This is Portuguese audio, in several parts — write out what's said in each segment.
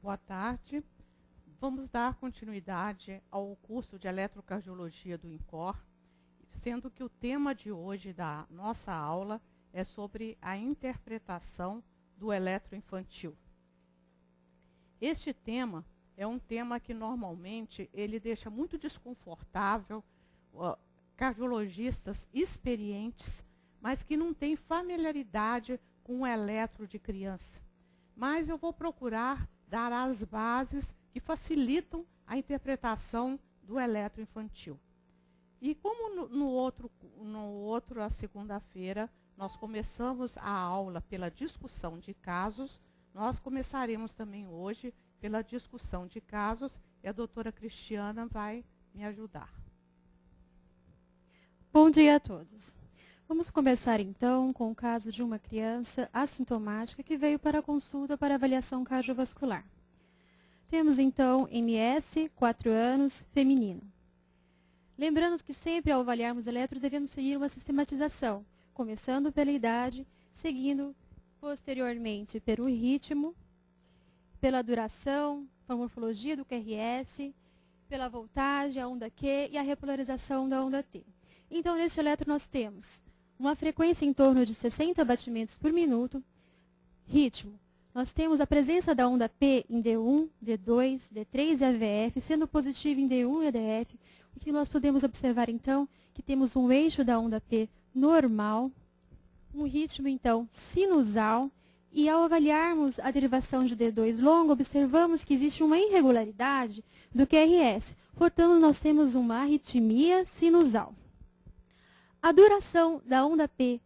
Boa tarde. Vamos dar continuidade ao curso de Eletrocardiologia do INCOR, sendo que o tema de hoje da nossa aula é sobre a interpretação do eletroinfantil. Este tema é um tema que normalmente ele deixa muito desconfortável cardiologistas experientes, mas que não têm familiaridade com o eletro de criança. Mas eu vou procurar dar as bases que facilitam a interpretação do eletroinfantil. E como a segunda-feira, nós começamos a aula pela discussão de casos, nós começaremos também hoje pela discussão de casos e a doutora Cristiana vai me ajudar. Bom dia a todos. Vamos começar então com o caso de uma criança assintomática que veio para a consulta para avaliação cardiovascular. Temos então MS, 4 anos, feminino. Lembrando que sempre ao avaliarmos eletros devemos seguir uma sistematização, começando pela idade, seguindo posteriormente pelo ritmo, pela duração, a morfologia do QRS, pela voltagem, a onda Q e a repolarização da onda T. Então, neste eletro nós temos uma frequência em torno de 60 batimentos por minuto, ritmo. Nós temos a presença da onda P em D1, D2, D3 e AVF, sendo positivo em D1 e ADF. O que nós podemos observar, então, que temos um eixo da onda P normal, um ritmo, então, sinusal, e ao avaliarmos a derivação de D2 longo, observamos que existe uma irregularidade do QRS. Portanto, nós temos uma arritmia sinusal. A duração da onda P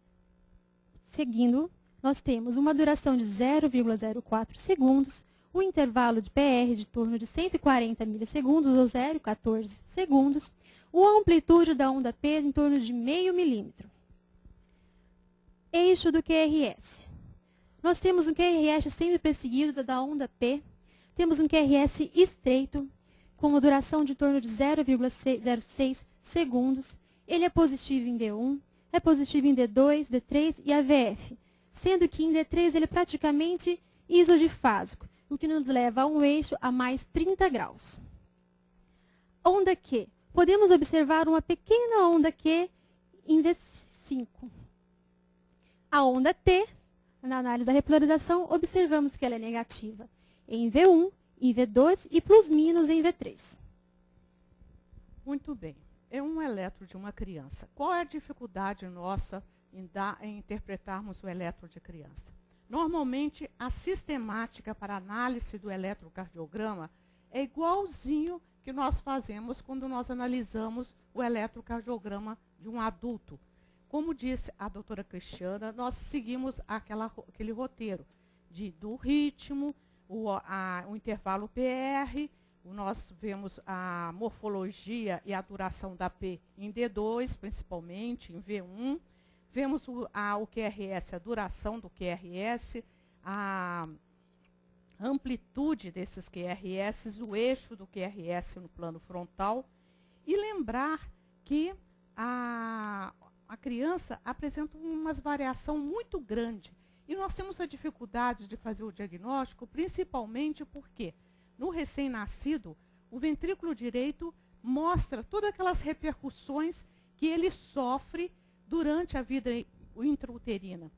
seguindo, nós temos uma duração de 0,04 segundos, o intervalo de PR de torno de 140 milissegundos ou 0,14 segundos, a amplitude da onda P em torno de 0,5 milímetro. Eixo do QRS. Nós temos um QRS sempre perseguido da onda P, temos um QRS estreito, com uma duração de torno de 0,06 segundos. Ele é positivo em D1, é positivo em D2, D3 e AVF, sendo que em D3 ele é praticamente isodifásico, o que nos leva a um eixo a mais 30 graus. Onda Q. Podemos observar uma pequena onda Q em D5. A onda T, na análise da repolarização, observamos que ela é negativa em V1, em V2 e plus-minus em V3. Muito bem. É um eletro de uma criança. Qual é a dificuldade nossa em interpretarmos o eletro de criança? Normalmente, a sistemática para análise do eletrocardiograma é igualzinho que nós fazemos quando nós analisamos o eletrocardiograma de um adulto. Como disse a doutora Cristiana, nós seguimos aquele roteiro do ritmo, o intervalo PR, nós vemos a morfologia e a duração da P em D2, principalmente, em V1. Vemos o QRS, a duração do QRS, a amplitude desses QRS, o eixo do QRS no plano frontal. E lembrar que a criança apresenta uma variação muito grande. E nós temos a dificuldade de fazer o diagnóstico, principalmente porque no recém-nascido, o ventrículo direito mostra todas aquelas repercussões que ele sofre durante a vida intrauterina.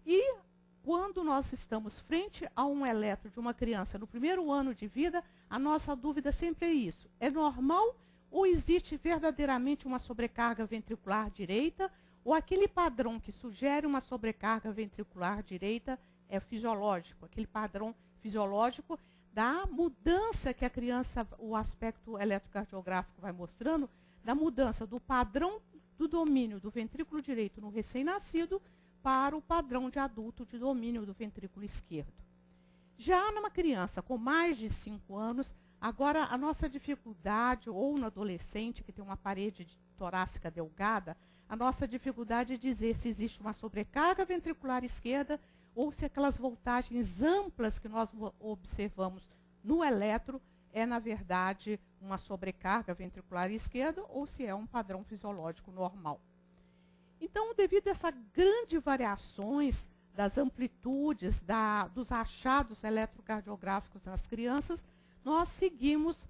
E quando nós estamos frente a um eletro de uma criança no primeiro ano de vida, a nossa dúvida sempre é isso. É normal ou existe verdadeiramente uma sobrecarga ventricular direita ou aquele padrão que sugere uma sobrecarga ventricular direita é fisiológico, aquele padrão fisiológico da mudança que a criança, o aspecto eletrocardiográfico vai mostrando, da mudança do padrão do domínio do ventrículo direito no recém-nascido para o padrão de adulto de domínio do ventrículo esquerdo. Já numa criança com mais de 5 anos, agora a nossa dificuldade, ou no adolescente que tem uma parede torácica delgada, a nossa dificuldade é dizer se existe uma sobrecarga ventricular esquerda ou se aquelas voltagens amplas que nós observamos no eletro é, na verdade, uma sobrecarga ventricular esquerda ou se é um padrão fisiológico normal. Então, devido a essas grandes variações das amplitudes, dos achados eletrocardiográficos nas crianças, nós seguimos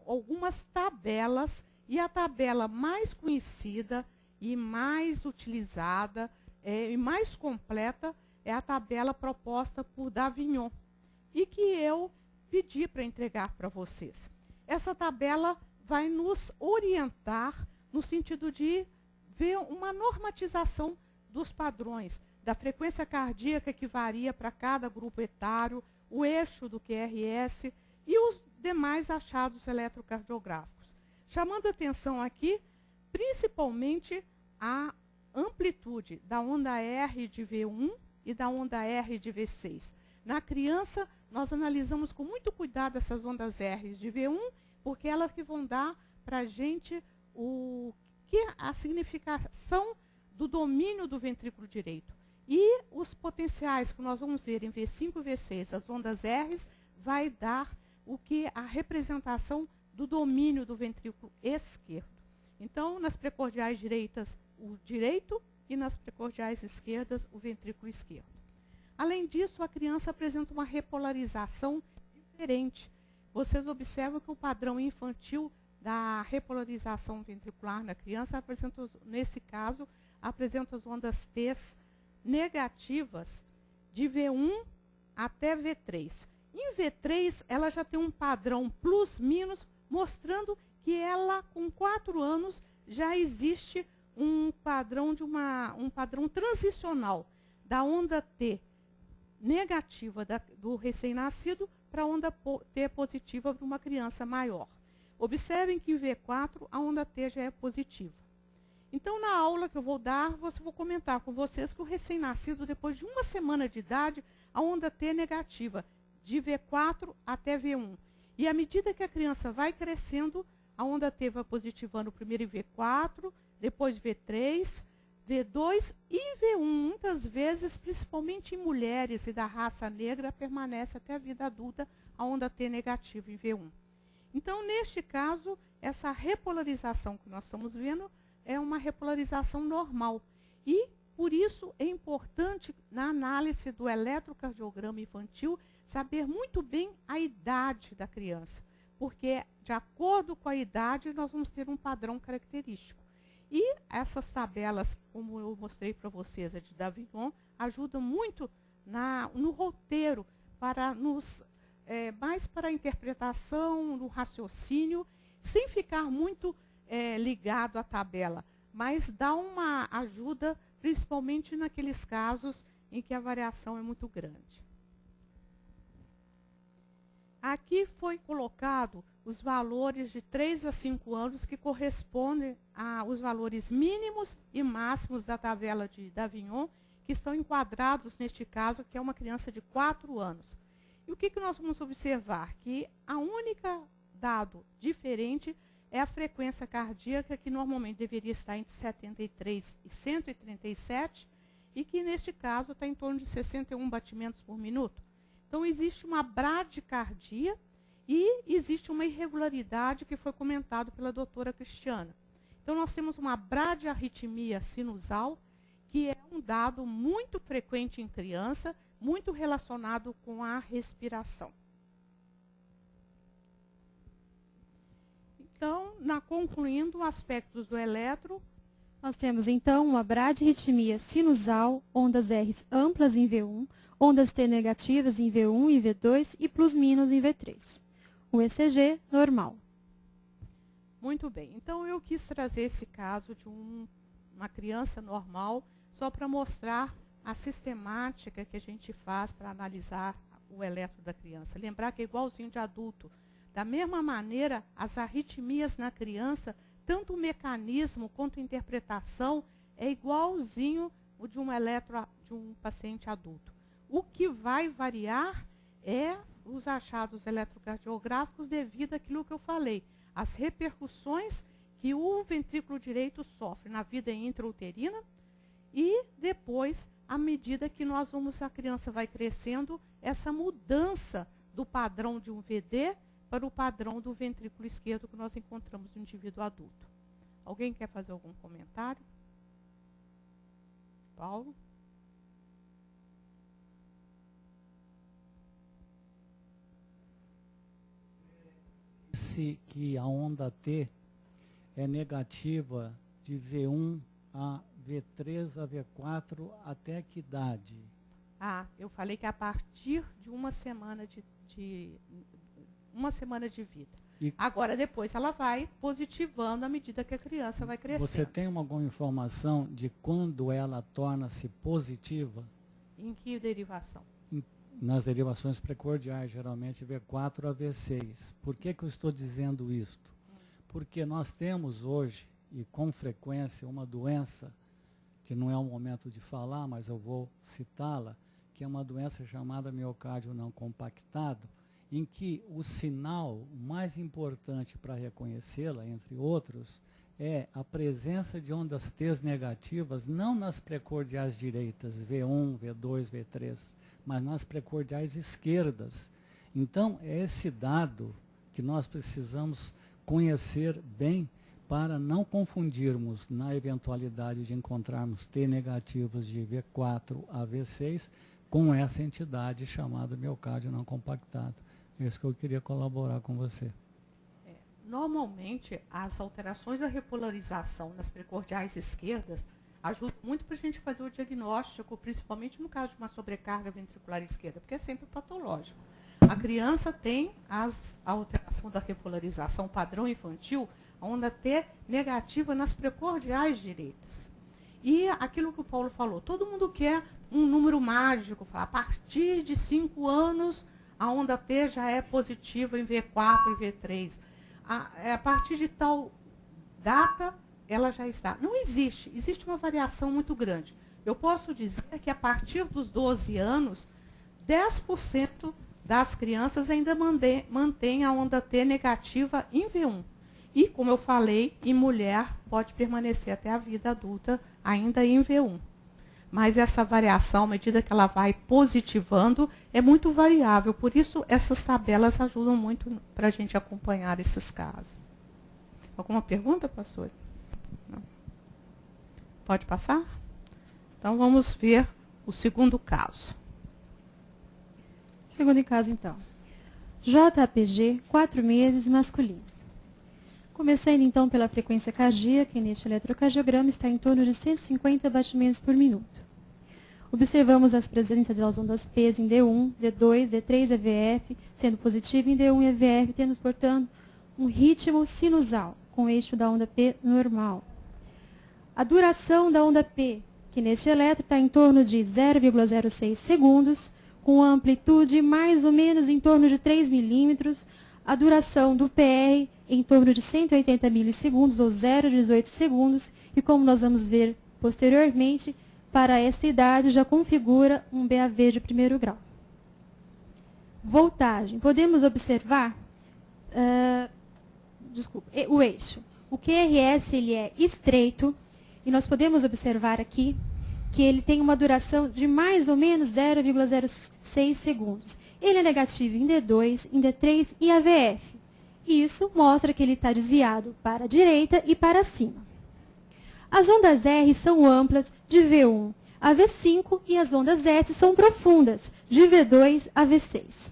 algumas tabelas, e a tabela mais conhecida e mais utilizada e mais completa é a tabela proposta por Davignon, e que eu pedi para entregar para vocês. Essa tabela vai nos orientar no sentido de ver uma normatização dos padrões, da frequência cardíaca que varia para cada grupo etário, o eixo do QRS e os demais achados eletrocardiográficos. Chamando atenção aqui, principalmente, a amplitude da onda R de V1 e da onda R de V6. Na criança, nós analisamos com muito cuidado essas ondas R de V1, porque elas que vão dar para a gente a significação do domínio do ventrículo direito. E os potenciais que nós vamos ver em V5 e V6, as ondas R's, vai dar a representação do domínio do ventrículo esquerdo. Então, nas precordiais direitas, o direito, e nas precordiais esquerdas, o ventrículo esquerdo. Além disso, a criança apresenta uma repolarização diferente. Vocês observam que o padrão infantil da repolarização ventricular na criança apresenta, nesse caso, apresenta as ondas T negativas de V1 até V3. Em V3, ela já tem um padrão plus-minus, mostrando que ela, com 4 anos, já existe um padrão transicional da onda T negativa do recém-nascido para a onda T positiva para uma criança maior. Observem que em V4 a onda T já é positiva. Então, na aula que eu vou dar, vou comentar com vocês que o recém-nascido, depois de 1 semana de idade, a onda T é negativa, de V4 até V1. E à medida que a criança vai crescendo, a onda T vai positivando primeiro em V4, depois V3, V2 e V1. Muitas vezes, principalmente em mulheres e da raça negra, permanece até a vida adulta a onda T negativa em V1. Então, neste caso, essa repolarização que nós estamos vendo é uma repolarização normal. E, por isso, é importante, na análise do eletrocardiograma infantil, saber muito bem a idade da criança, porque, de acordo com a idade, nós vamos ter um padrão característico. E essas tabelas, como eu mostrei para vocês, de Davignon, ajudam muito no roteiro, mais para a interpretação, no raciocínio, sem ficar muito ligado à tabela, mas dá uma ajuda, principalmente naqueles casos em que a variação é muito grande. Aqui foi colocado os valores de 3 a 5 anos que correspondem aos valores mínimos e máximos da tabela de Davignon, que estão enquadrados neste caso, que é uma criança de 4 anos. E o que nós vamos observar? Que a única dado diferente é a frequência cardíaca, que normalmente deveria estar entre 73 e 137, e que neste caso está em torno de 61 batimentos por minuto. Então, existe uma bradicardia e existe uma irregularidade que foi comentado pela doutora Cristiana. Então, nós temos uma bradiarritmia sinusal, que é um dado muito frequente em criança, muito relacionado com a respiração. Então, concluindo aspectos do eletro, nós temos, então, uma bradiarritmia sinusal, ondas R's amplas em V1, ondas T negativas em V1 e V2 e plus-minus em V3. O ECG normal. Muito bem. Então, eu quis trazer esse caso de uma criança normal, só para mostrar a sistemática que a gente faz para analisar o eletro da criança. Lembrar que é igualzinho de adulto. Da mesma maneira, as arritmias na criança, tanto o mecanismo quanto a interpretação, é igualzinho o de um eletro de um paciente adulto. O que vai variar é os achados eletrocardiográficos devido àquilo que eu falei, as repercussões que o ventrículo direito sofre na vida intrauterina e depois, à medida que a criança vai crescendo, essa mudança do padrão de um VD para o padrão do ventrículo esquerdo que nós encontramos no indivíduo adulto. Alguém quer fazer algum comentário? Paulo? disse que a onda T é negativa de V1 a V3 a V4 até que idade? Ah, eu falei que a partir de uma semana de vida. E agora, depois, ela vai positivando à medida que a criança vai crescendo. você tem alguma informação de quando ela torna-se positiva? Em que derivação? Nas derivações precordiais, geralmente V4 a V6. Por que eu estou dizendo isto? Porque nós temos hoje, e com frequência, uma doença, que não é o momento de falar, mas eu vou citá-la, que é uma doença chamada miocárdio não compactado, em que o sinal mais importante para reconhecê-la, entre outros, é a presença de ondas T negativas, não nas precordiais direitas, V1, V2, V3, mas nas precordiais esquerdas. Então, é esse dado que nós precisamos conhecer bem para não confundirmos, na eventualidade de encontrarmos T negativos de V4 a V6, com essa entidade chamada miocárdio não compactado. É isso que eu queria colaborar com você. Normalmente, as alterações da repolarização nas precordiais esquerdas ajudam muito para a gente fazer o diagnóstico, principalmente no caso de uma sobrecarga ventricular esquerda, porque é sempre patológico. A criança tem a alteração da repolarização padrão infantil, a onda T negativa nas precordiais direitas. E aquilo que o Paulo falou, todo mundo quer um número mágico, fala, a partir de 5 anos, a onda T já é positiva em V4 e V3. A partir de tal data, ela já está. Não existe, existe uma variação muito grande. Eu posso dizer que a partir dos 12 anos, 10% das crianças ainda mantém a onda T negativa em V1. E, como eu falei, em mulher pode permanecer até a vida adulta ainda em V1. Mas essa variação, à medida que ela vai positivando, é muito variável. Por isso, essas tabelas ajudam muito para a gente acompanhar esses casos. Alguma pergunta, pastor? Não. Pode passar? Então, vamos ver o segundo caso. Segundo caso, então. JPG, 4 meses, masculino. Começando, então, pela frequência cardíaca, que neste eletrocardiograma está em torno de 150 batimentos por minuto. Observamos as presenças das ondas P em D1, D2, D3 e EVF, sendo positivo em D1 e EVF, tendo, portanto, um ritmo sinusal, com o eixo da onda P normal. A duração da onda P, que neste eletro está em torno de 0,06 segundos, com amplitude mais ou menos em torno de 3 milímetros, a duração do PR em torno de 180 milissegundos, ou 0,18 segundos, e como nós vamos ver posteriormente, para esta idade já configura um BAV de primeiro grau. Voltagem. Podemos observar o eixo. O QRS ele é estreito, e nós podemos observar aqui que ele tem uma duração de mais ou menos 0,06 segundos. Ele é negativo em D2, em D3 e AVF. Isso mostra que ele está desviado para a direita e para cima. As ondas R são amplas, de V1 a V5, e as ondas S são profundas, de V2 a V6.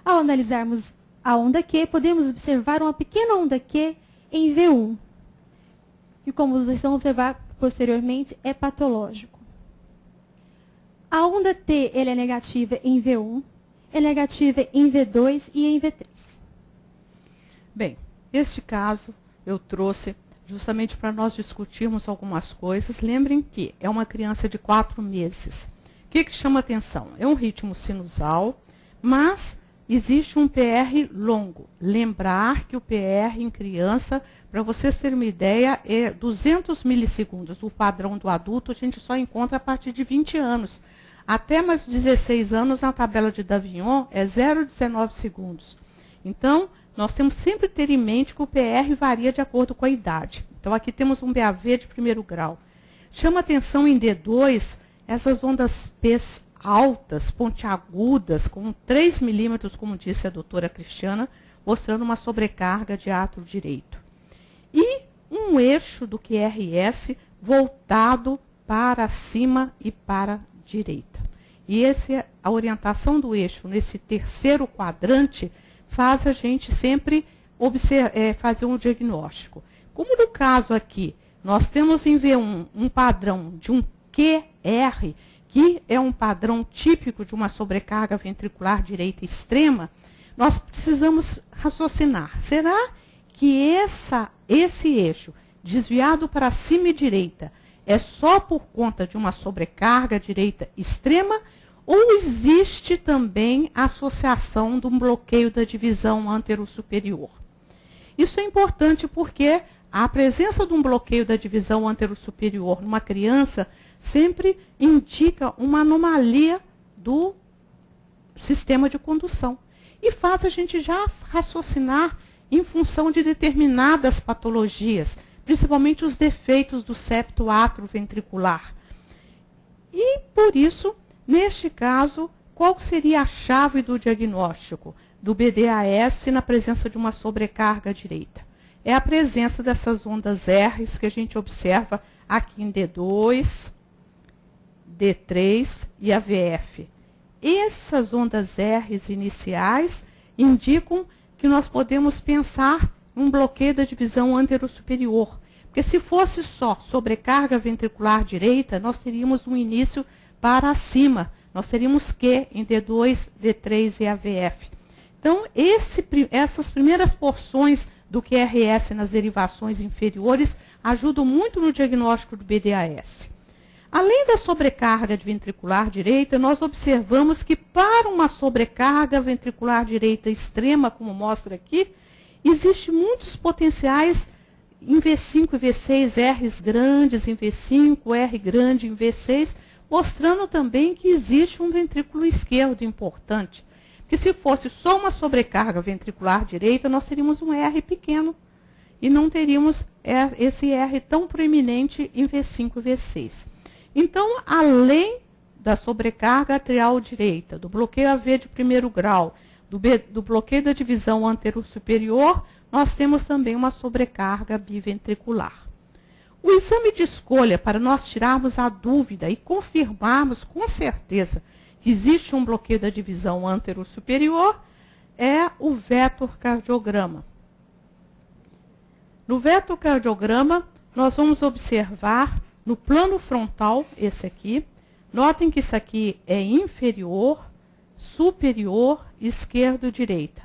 Ao analisarmos a onda Q, podemos observar uma pequena onda Q em V1, que, como vocês vão observar posteriormente, é patológico. A onda T ele é negativa em V1, é negativa em V2 e em V3. Bem, este caso eu trouxe justamente para nós discutirmos algumas coisas. Lembrem que é uma criança de 4 meses. O que chama atenção? É um ritmo sinusal, mas existe um PR longo. Lembrar que o PR em criança, para vocês terem uma ideia, é 200 milissegundos. O padrão do adulto a gente só encontra a partir de 20 anos. Até mais 16 anos, na tabela de Davignon, é 0,19 segundos. Então, nós temos sempre que ter em mente que o PR varia de acordo com a idade. Então, aqui temos um BAV de primeiro grau. Chama atenção em D2, essas ondas P altas, pontiagudas, com 3 milímetros, como disse a doutora Cristiana, mostrando uma sobrecarga de átrio direito. E um eixo do QRS voltado para cima e para a direita. E a orientação do eixo nesse terceiro quadrante faz a gente sempre fazer um diagnóstico. Como no caso aqui, nós temos em V1 um padrão de um QR, que é um padrão típico de uma sobrecarga ventricular direita extrema, nós precisamos raciocinar. Será que esse eixo desviado para cima e direita é só por conta de uma sobrecarga direita extrema ou existe também a associação de um bloqueio da divisão antero-superior? Isso é importante porque a presença de um bloqueio da divisão antero-superior numa criança sempre indica uma anomalia do sistema de condução e faz a gente já raciocinar em função de determinadas patologias, principalmente os defeitos do septo atroventricular. E, por isso, neste caso, qual seria a chave do diagnóstico do BDAS na presença de uma sobrecarga direita? É a presença dessas ondas R's que a gente observa aqui em D2, D3 e AVF. Essas ondas R's iniciais indicam que nós podemos pensar um bloqueio da divisão antero-superior. Porque se fosse só sobrecarga ventricular direita, nós teríamos um início para cima. Nós teríamos Q em D2, D3 e AVF. Então, essas primeiras porções do QRS nas derivações inferiores ajudam muito no diagnóstico do BDAS. Além da sobrecarga ventricular direita, nós observamos que para uma sobrecarga ventricular direita extrema, como mostra aqui, existem muitos potenciais em V5 e V6, R's grandes em V5, R grande em V6, mostrando também que existe um ventrículo esquerdo importante. Porque se fosse só uma sobrecarga ventricular direita, nós teríamos um R pequeno e não teríamos esse R tão proeminente em V5 e V6. Então, além da sobrecarga atrial direita, do bloqueio AV de primeiro grau, do bloqueio da divisão antero-superior, nós temos também uma sobrecarga biventricular. O exame de escolha para nós tirarmos a dúvida e confirmarmos com certeza que existe um bloqueio da divisão antero-superior é o vetocardiograma. No vetocardiograma, nós vamos observar no plano frontal, esse aqui, notem que isso aqui é inferior, superior, esquerdo e direita.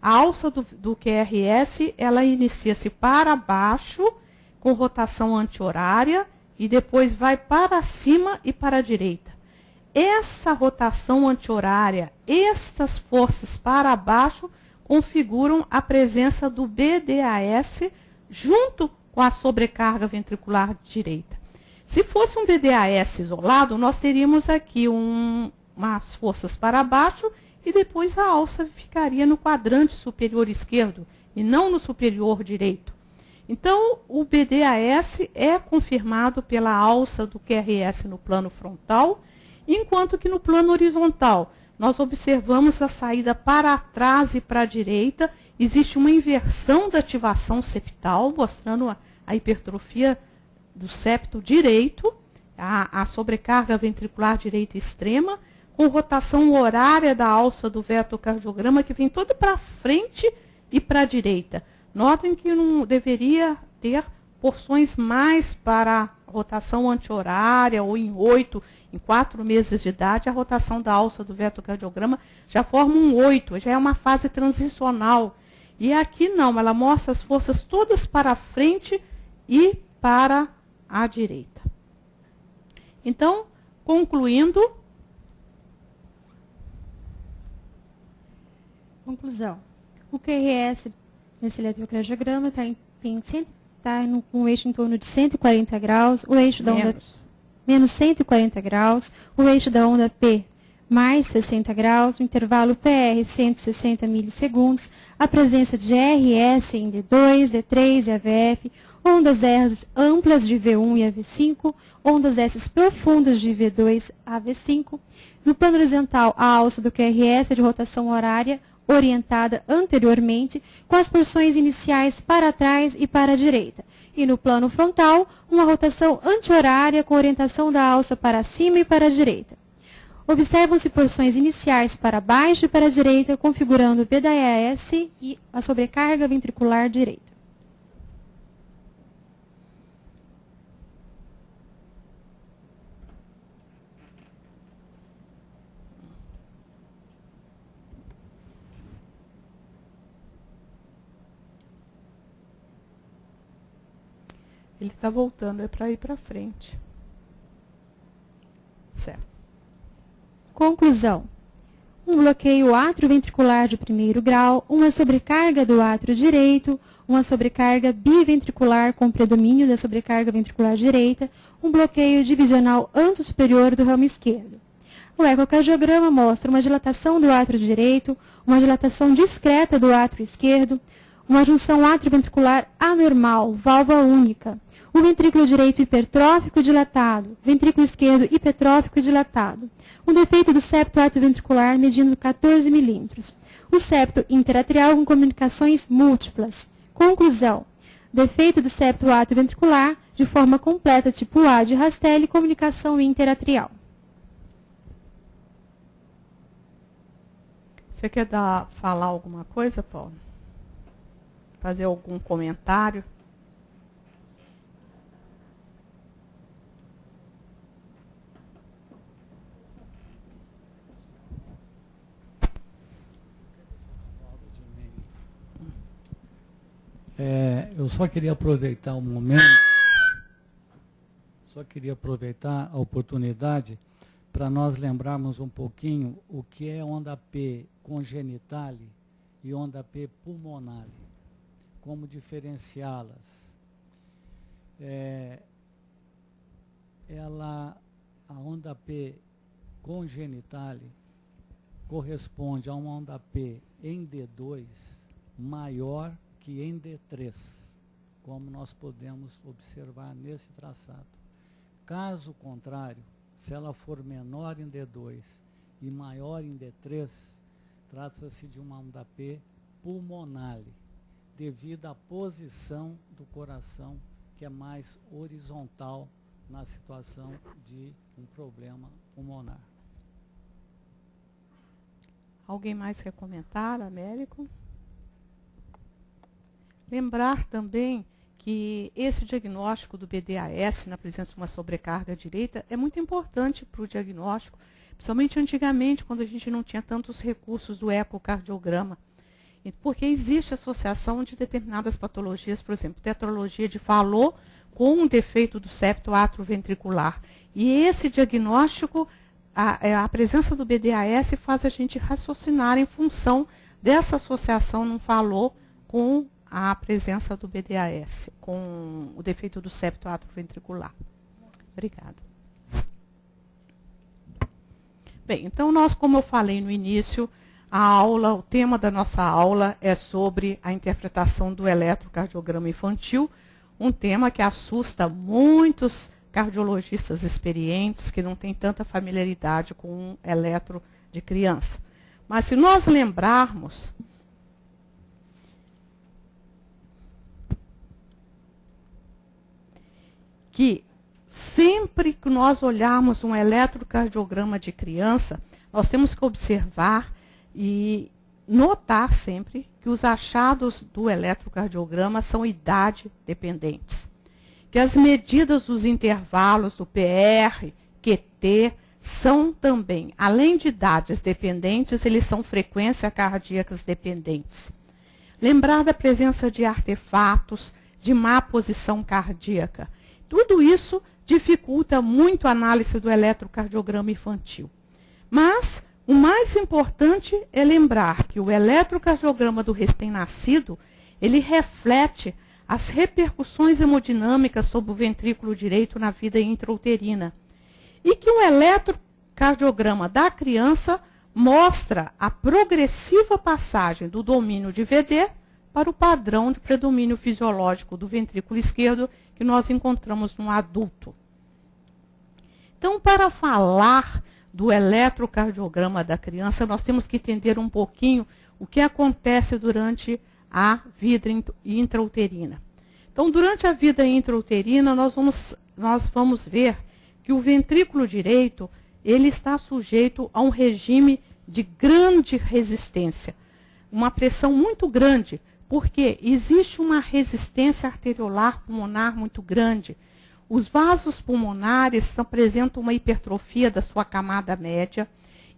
A alça do QRS, ela inicia-se para baixo, com rotação anti-horária, e depois vai para cima e para a direita. Essa rotação anti-horária, estas forças para baixo, configuram a presença do BDAS junto com a sobrecarga ventricular direita. Se fosse um BDAS isolado, nós teríamos aqui umas forças para baixo e depois a alça ficaria no quadrante superior esquerdo e não no superior direito. Então, o BDAS é confirmado pela alça do QRS no plano frontal, enquanto que no plano horizontal, nós observamos a saída para trás e para a direita, existe uma inversão da ativação septal, mostrando a hipertrofia do septo direito, a sobrecarga ventricular direita extrema, com rotação horária da alça do vetocardiograma, que vem todo para frente e para a direita. Notem que não deveria ter porções mais para a rotação anti-horária, ou em 4 meses de idade, a rotação da alça do vetocardiograma já forma um 8, já é uma fase transicional. E aqui não, ela mostra as forças todas para frente e para a direita. Então, concluindo. Conclusão. O QRS nesse eletrocardiograma está com um eixo em torno de 140 graus, o eixo da onda menos 140 graus, o eixo da onda P mais 60 graus, o intervalo PR 160 milissegundos, a presença de RS em D2, D3 e AVF, ondas R amplas de V1 e AV5, ondas S profundas de V2 a V5. No plano horizontal, a alça do QRS é de rotação horária orientada anteriormente, com as porções iniciais para trás e para a direita. E no plano frontal, uma rotação anti-horária com orientação da alça para cima e para a direita. Observam-se porções iniciais para baixo e para a direita, configurando o PDAS e a sobrecarga ventricular direita. Ele está voltando, é para ir para frente. Certo. Conclusão. Um bloqueio atrioventricular de primeiro grau, uma sobrecarga do átrio direito, uma sobrecarga biventricular com predomínio da sobrecarga ventricular direita, um bloqueio divisional antissuperior do ramo esquerdo. O ecocardiograma mostra uma dilatação do átrio direito, uma dilatação discreta do átrio esquerdo, uma junção atrioventricular anormal, válvula única, o ventrículo direito hipertrófico dilatado, ventrículo esquerdo hipertrófico dilatado, um defeito do septo atrioventricular medindo 14 milímetros, o septo interatrial com comunicações múltiplas. Conclusão: defeito do septo atrioventricular de forma completa tipo A de Rastelli, comunicação interatrial. Você quer falar alguma coisa, Paulo? Fazer algum comentário? Eu só queria aproveitar o momento, a oportunidade para nós lembrarmos um pouquinho o que é onda P congenitale e onda P pulmonale, como diferenciá-las. A onda P congenitale corresponde a uma onda P em D2 maior que em D3, como nós podemos observar nesse traçado. Caso contrário, se ela for menor em D2 e maior em D3, trata-se de uma onda P pulmonale, devido à posição do coração, que é mais horizontal na situação de um problema pulmonar. Alguém mais quer comentar, Américo? Lembrar também que esse diagnóstico do BDAS, na presença de uma sobrecarga direita, é muito importante para o diagnóstico, principalmente antigamente, quando a gente não tinha tantos recursos do ecocardiograma, porque existe associação de determinadas patologias, por exemplo, tetralogia de Fallot com um defeito do septo atrioventricular. E esse diagnóstico, a presença do BDAS faz a gente raciocinar em função dessa associação no Fallot com a presença do BDAS, com o defeito do septo atrioventricular. Obrigada. Bem, então nós, como eu falei no início, o tema da nossa aula é sobre a interpretação do eletrocardiograma infantil, um tema que assusta muitos cardiologistas experientes que não têm tanta familiaridade com um eletro de criança. Mas se nós lembrarmos que sempre que nós olharmos um eletrocardiograma de criança, nós temos que observar e notar sempre que os achados do eletrocardiograma são idade dependentes. Que as medidas dos intervalos do PR, QT, são também, além de idades dependentes, eles são frequências cardíacas dependentes. Lembrar da presença de artefatos, de má posição cardíaca. Tudo isso dificulta muito a análise do eletrocardiograma infantil. Mas o mais importante é lembrar que o eletrocardiograma do recém-nascido, ele reflete as repercussões hemodinâmicas sobre o ventrículo direito na vida intrauterina. E que o eletrocardiograma da criança mostra a progressiva passagem do domínio de VD para o padrão de predomínio fisiológico do ventrículo esquerdo que nós encontramos no adulto. Então, para falar do eletrocardiograma da criança, nós temos que entender um pouquinho o que acontece durante a vida intrauterina. Então, durante a vida intrauterina, nós vamos ver que o ventrículo direito, ele está sujeito a um regime de grande resistência, uma pressão muito grande, porque existe uma resistência arteriolar pulmonar muito grande. Os vasos pulmonares apresentam uma hipertrofia da sua camada média,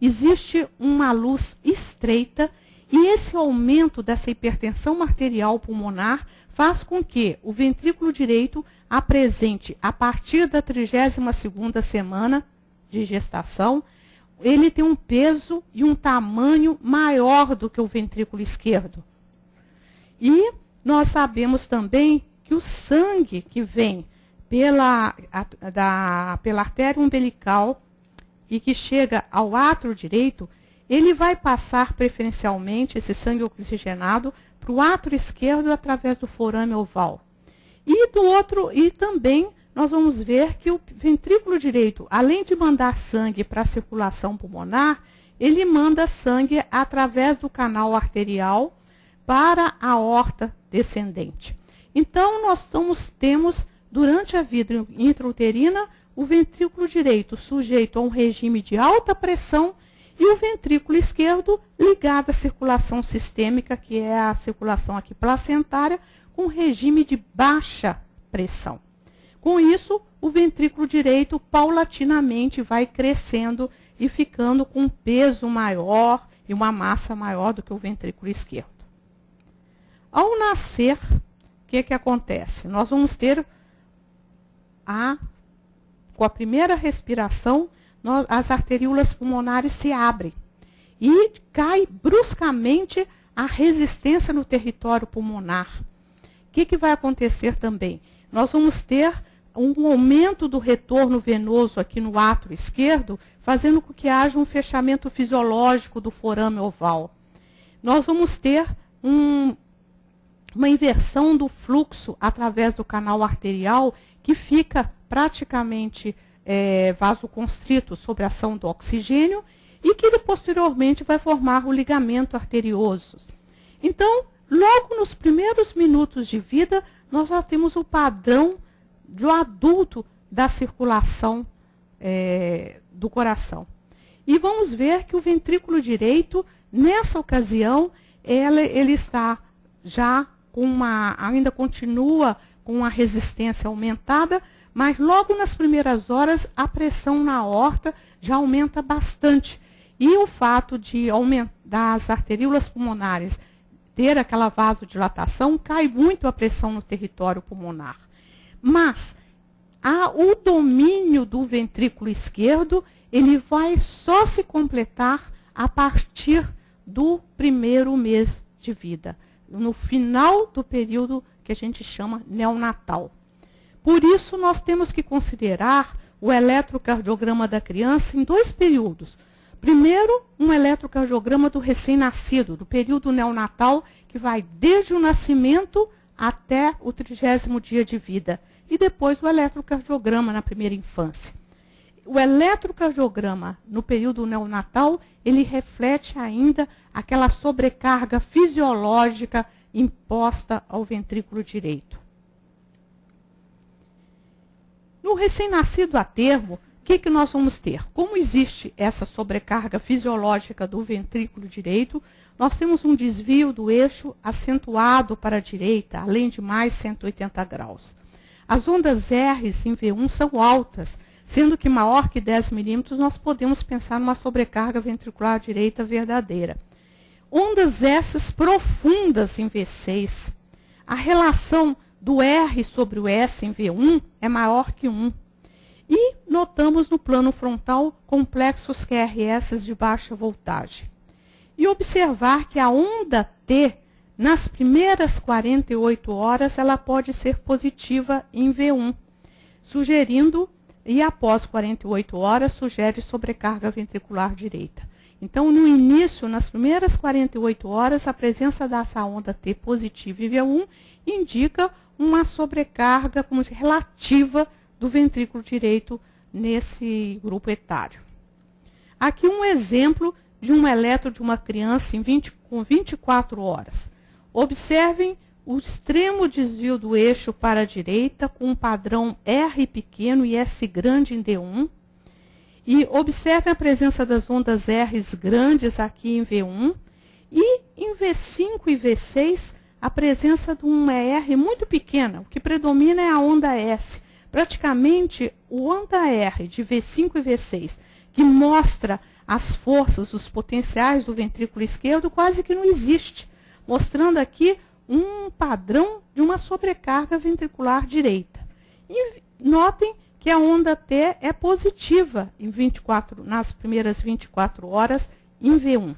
existe uma luz estreita, e esse aumento dessa hipertensão arterial pulmonar faz com que o ventrículo direito apresente, a partir da 32ª semana de gestação, ele tem um peso e um tamanho maior do que o ventrículo esquerdo. E nós sabemos também que o sangue que vem pela artéria umbilical e que chega ao átrio direito, ele vai passar preferencialmente, esse sangue oxigenado, para o átrio esquerdo através do forame oval. E também nós vamos ver que o ventrículo direito, além de mandar sangue para a circulação pulmonar, ele manda sangue através do canal arterial para a aorta descendente. Então, nós temos, durante a vida intrauterina, o ventrículo direito sujeito a um regime de alta pressão e o ventrículo esquerdo ligado à circulação sistêmica, que é a circulação aqui placentária, com regime de baixa pressão. Com isso, o ventrículo direito paulatinamente vai crescendo e ficando com um peso maior e uma massa maior do que o ventrículo esquerdo. Ao nascer, o que acontece? Nós vamos ter, com a primeira respiração, as arteríolas pulmonares se abrem e cai bruscamente a resistência no território pulmonar. O que vai acontecer também? Nós vamos ter um aumento do retorno venoso aqui no átrio esquerdo, fazendo com que haja um fechamento fisiológico do forame oval. Nós vamos ter uma inversão do fluxo através do canal arterial, que fica praticamente vasoconstrito sob a ação do oxigênio e que ele posteriormente vai formar o ligamento arterioso. Então, logo nos primeiros minutos de vida, nós já temos o padrão do adulto da circulação do coração. E vamos ver que o ventrículo direito, nessa ocasião, ele está já ainda continua com uma resistência aumentada, mas logo nas primeiras horas a pressão na aorta já aumenta bastante. E o fato das arteríolas pulmonares ter aquela vasodilatação, cai muito a pressão no território pulmonar. Mas o domínio do ventrículo esquerdo, ele vai só se completar a partir do primeiro mês de vida, no final do período que a gente chama neonatal. Por isso, nós temos que considerar o eletrocardiograma da criança em 2 períodos. Primeiro, um eletrocardiograma do recém-nascido, do período neonatal, que vai desde o nascimento até o 30º dia de vida. E depois o eletrocardiograma na primeira infância. O eletrocardiograma no período neonatal, ele reflete ainda aquela sobrecarga fisiológica imposta ao ventrículo direito. No recém-nascido a termo, o que nós vamos ter? Como existe essa sobrecarga fisiológica do ventrículo direito, nós temos um desvio do eixo acentuado para a direita, além de mais 180 graus. As ondas R's em V1 são altas, sendo que maior que 10 milímetros nós podemos pensar numa sobrecarga ventricular direita verdadeira. Ondas S profundas em V6. A relação do R sobre o S em V1 é maior que 1. E notamos no plano frontal complexos QRS de baixa voltagem. E observar que a onda T, nas primeiras 48 horas, ela pode ser positiva em V1, sugerindo, e após 48 horas, sugere sobrecarga ventricular direita. Então, no início, nas primeiras 48 horas, a presença dessa onda T positiva em V1 indica uma sobrecarga relativa do ventrículo direito nesse grupo etário. Aqui um exemplo de um eletro de uma criança com 24 horas. Observem o extremo desvio do eixo para a direita, com um padrão R pequeno e S grande em D1. E observe a presença das ondas R's grandes aqui em V1. E em V5 e V6, a presença de uma R muito pequena. O que predomina é a onda S. Praticamente, o onda R de V5 e V6, que mostra as forças, os potenciais do ventrículo esquerdo, quase que não existe. Mostrando aqui um padrão de uma sobrecarga ventricular direita. E notem que a onda T é positiva nas primeiras 24 horas em V1.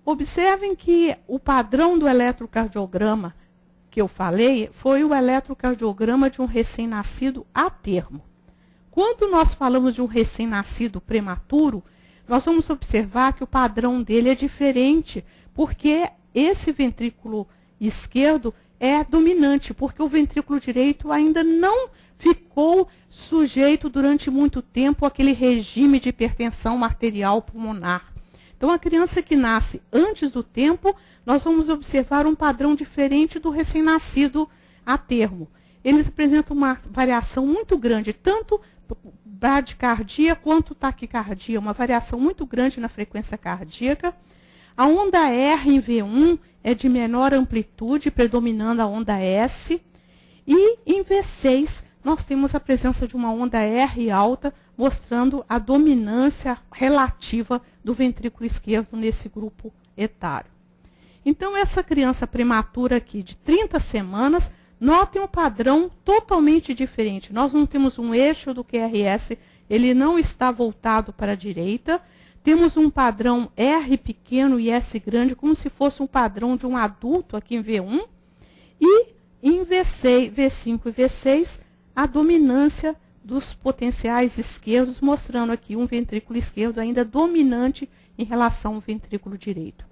Observem que o padrão do eletrocardiograma que eu falei foi o eletrocardiograma de um recém-nascido a termo. Quando nós falamos de um recém-nascido prematuro, nós vamos observar que o padrão dele é diferente, porque esse ventrículo esquerdo é dominante, porque o ventrículo direito ainda não ficou sujeito durante muito tempo àquele regime de hipertensão arterial pulmonar. Então, a criança que nasce antes do tempo, nós vamos observar um padrão diferente do recém-nascido a termo. Eles apresentam uma variação muito grande, tanto bradicardia quanto taquicardia, uma variação muito grande na frequência cardíaca. A onda R em V1 é de menor amplitude, predominando a onda S. E em V6, nós temos a presença de uma onda R alta, mostrando a dominância relativa do ventrículo esquerdo nesse grupo etário. Então, essa criança prematura aqui, de 30 semanas, notem um padrão totalmente diferente. Nós não temos um eixo do QRS, ele não está voltado para a direita. Temos um padrão R pequeno e S grande, como se fosse um padrão de um adulto aqui em V1. E em V6, V5 e V6, a dominância dos potenciais esquerdos, mostrando aqui um ventrículo esquerdo ainda dominante em relação ao ventrículo direito.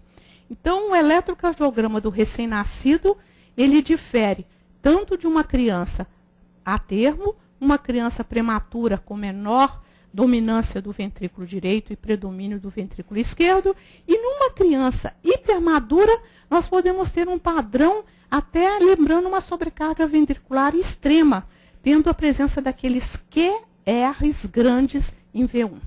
Então, o eletrocardiograma do recém-nascido, ele difere tanto de uma criança a termo, uma criança prematura com menor dominância do ventrículo direito e predomínio do ventrículo esquerdo, e numa criança hipermadura, nós podemos ter um padrão até lembrando uma sobrecarga ventricular extrema, tendo a presença daqueles QRs grandes em V1.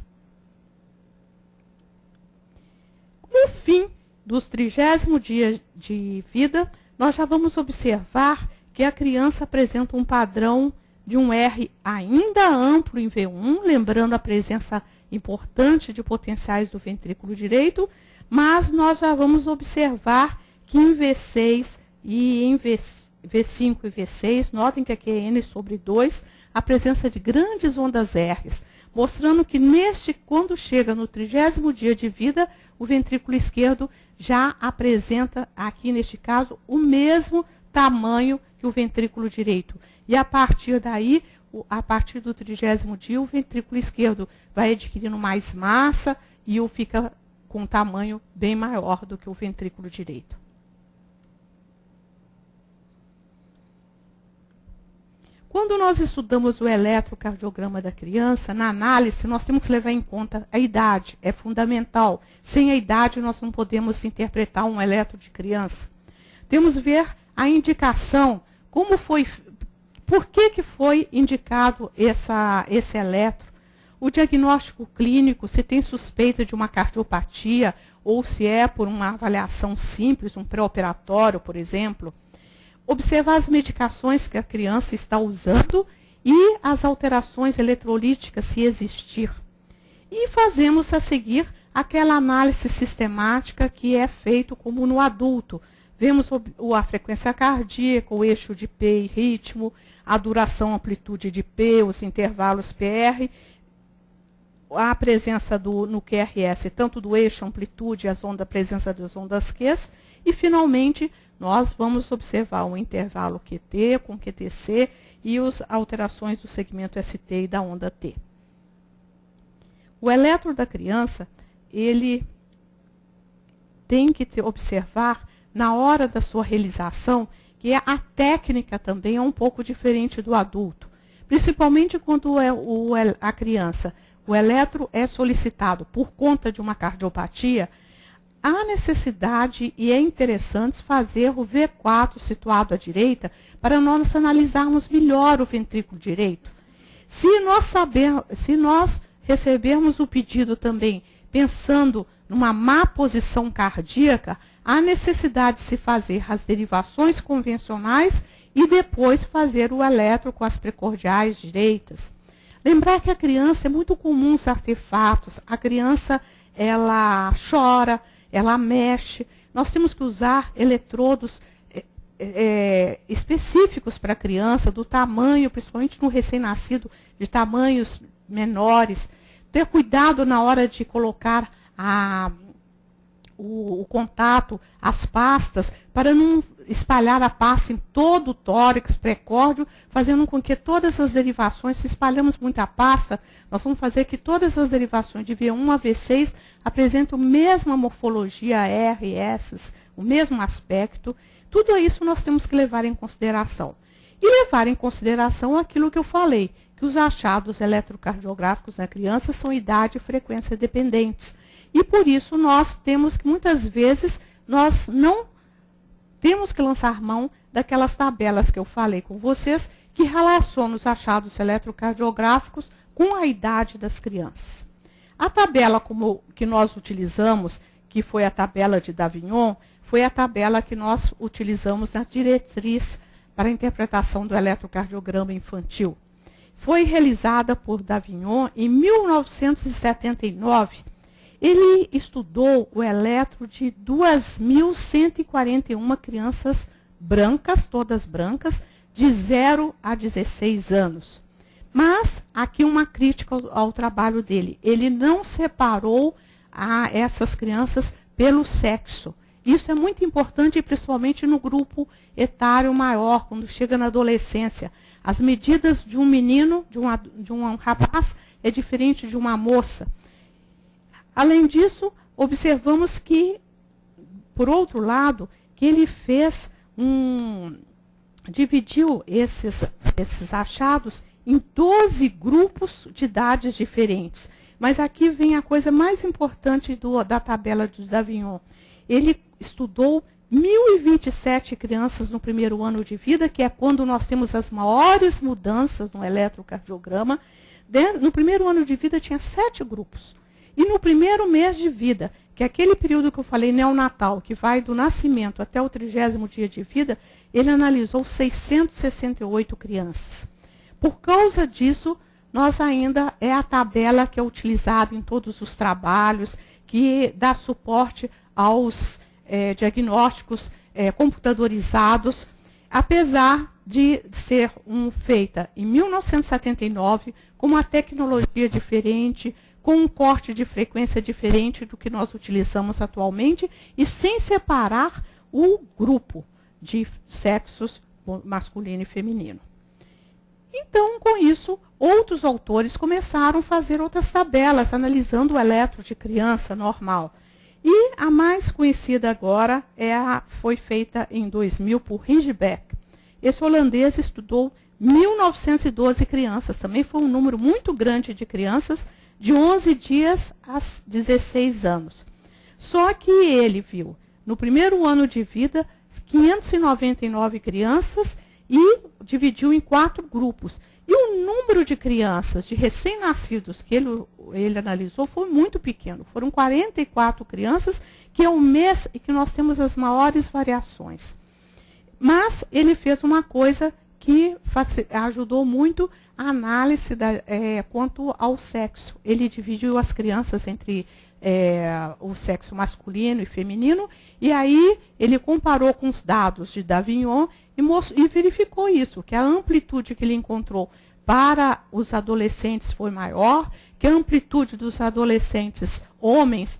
No fim dos 30º dia de vida, nós já vamos observar que a criança apresenta um padrão de um R ainda amplo em V1, lembrando a presença importante de potenciais do ventrículo direito, mas nós já vamos observar que em V6 e em V5 e V6, notem que aqui é N sobre 2, a presença de grandes ondas R's, mostrando que quando chega no 30º dia de vida, o ventrículo esquerdo já apresenta, aqui neste caso, o mesmo tamanho que o ventrículo direito. E a partir daí, a partir do 30º dia, o ventrículo esquerdo vai adquirindo mais massa e fica com um tamanho bem maior do que o ventrículo direito. Quando nós estudamos o eletrocardiograma da criança, na análise, nós temos que levar em conta a idade, é fundamental. Sem a idade, nós não podemos interpretar um eletro de criança. Temos que ver a indicação, por que foi indicado esse eletro, o diagnóstico clínico, se tem suspeita de uma cardiopatia, ou se é por uma avaliação simples, um pré-operatório, por exemplo. Observar as medicações que a criança está usando e as alterações eletrolíticas, se existir. E fazemos a seguir aquela análise sistemática que é feito como no adulto. Vemos a frequência cardíaca, o eixo de P e ritmo, a duração, amplitude de P, os intervalos PR, a presença no QRS, tanto do eixo, amplitude, a presença das ondas Q, e finalmente nós vamos observar o intervalo QT com QTC e as alterações do segmento ST e da onda T. O eletro da criança, ele tem que observar, na hora da sua realização, que a técnica também é um pouco diferente do adulto. Principalmente quando a criança, o eletro é solicitado por conta de uma cardiopatia, há necessidade e é interessante fazer o V4 situado à direita para nós analisarmos melhor o ventrículo direito. Se nós recebermos o pedido também pensando numa má posição cardíaca, há necessidade de se fazer as derivações convencionais e depois fazer o eletro com as precordiais direitas. Lembrar que a criança, é muito comum os artefatos, a criança ela chora, ela mexe, nós temos que usar eletrodos específicos para a criança, do tamanho, principalmente no recém-nascido, de tamanhos menores. Ter cuidado na hora de colocar o contato, as pastas, para não espalhar a pasta em todo o tórax, pré-córdio, fazendo com que todas as derivações, se espalhamos muita pasta, nós vamos fazer que todas as derivações de V1 a V6 apresentem a mesma morfologia, RS, o mesmo aspecto. Tudo isso nós temos que levar em consideração. E levar em consideração aquilo que eu falei, que os achados eletrocardiográficos na criança são idade e frequência dependentes. E por isso nós temos que, muitas vezes, nós não temos que lançar mão daquelas tabelas que eu falei com vocês, que relacionam os achados eletrocardiográficos com a idade das crianças. A tabela que nós utilizamos, que foi a tabela de Davignon, foi a tabela que nós utilizamos na diretriz para a interpretação do eletrocardiograma infantil. Foi realizada por Davignon em 1979. Ele estudou o eletro de 2.141 crianças brancas, todas brancas, de 0 a 16 anos. Mas, aqui uma crítica ao trabalho dele. Ele não separou essas crianças pelo sexo. Isso é muito importante, principalmente no grupo etário maior, quando chega na adolescência. As medidas de um menino, de um rapaz, é diferente de uma moça. Além disso, observamos que, por outro lado, que ele dividiu esses achados em 12 grupos de idades diferentes. Mas aqui vem a coisa mais importante da tabela de Davignon. Ele estudou 1.027 crianças no primeiro ano de vida, que é quando nós temos as maiores mudanças no eletrocardiograma. No primeiro ano de vida tinha 7 grupos. E no primeiro mês de vida, que é aquele período que eu falei neonatal, que vai do nascimento até o 30º dia de vida, ele analisou 668 crianças. Por causa disso, nós ainda é a tabela que é utilizada em todos os trabalhos, que dá suporte aos diagnósticos computadorizados, apesar de ser feita em 1979, com uma tecnologia diferente, com um corte de frequência diferente do que nós utilizamos atualmente e sem separar o grupo de sexos masculino e feminino. Então, com isso, outros autores começaram a fazer outras tabelas, analisando o eletro de criança normal. E a mais conhecida agora foi feita em 2000 por Rijbeck. Esse holandês estudou 1.912 crianças, também foi um número muito grande de crianças, de 11 dias a 16 anos. Só que ele viu, no primeiro ano de vida, 599 crianças e dividiu em 4 grupos. E o número de crianças, de recém-nascidos que ele analisou foi muito pequeno. Foram 44 crianças, que é o mês em que nós temos as maiores variações. Mas ele fez uma coisa que ajudou muito a análise quanto ao sexo. Ele dividiu as crianças entre o sexo masculino e feminino, e aí ele comparou com os dados de Davignon e verificou isso, que a amplitude que ele encontrou para os adolescentes foi maior, que a amplitude dos adolescentes homens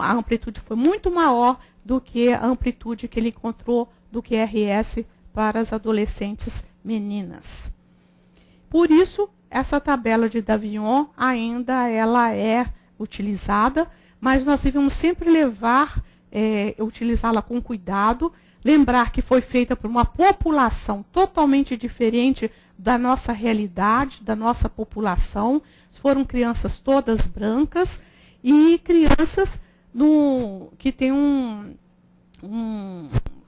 a amplitude foi muito maior do que a amplitude que ele encontrou do QRS para as adolescentes meninas. Por isso, essa tabela de Davignon ainda ela é utilizada, mas nós devemos sempre utilizá-la com cuidado, lembrar que foi feita por uma população totalmente diferente da nossa realidade, da nossa população. Foram crianças todas brancas e crianças que têm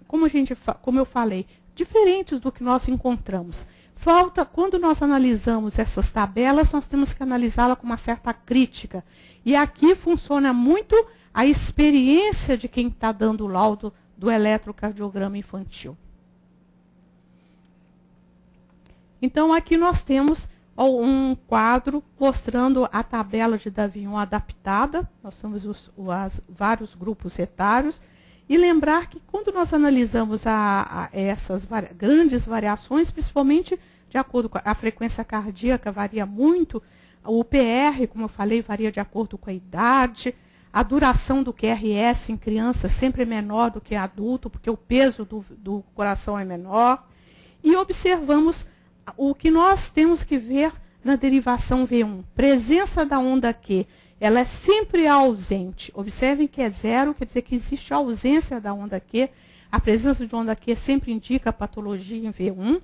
como eu falei, diferentes do que nós encontramos. Quando nós analisamos essas tabelas, nós temos que analisá-la com uma certa crítica. E aqui funciona muito a experiência de quem está dando o laudo do eletrocardiograma infantil. Então, aqui nós temos um quadro mostrando a tabela de Davignon adaptada. Nós temos vários grupos etários. E lembrar que quando nós analisamos essas grandes variações, principalmente de acordo com a frequência cardíaca, varia muito. O PR, como eu falei, varia de acordo com a idade. A duração do QRS em criança sempre é menor do que adulto, porque o peso do coração é menor. E observamos o que nós temos que ver na derivação V1. Presença da onda Q, ela é sempre ausente. Observem que é zero, quer dizer que existe a ausência da onda Q. A presença de onda Q sempre indica a patologia em V1.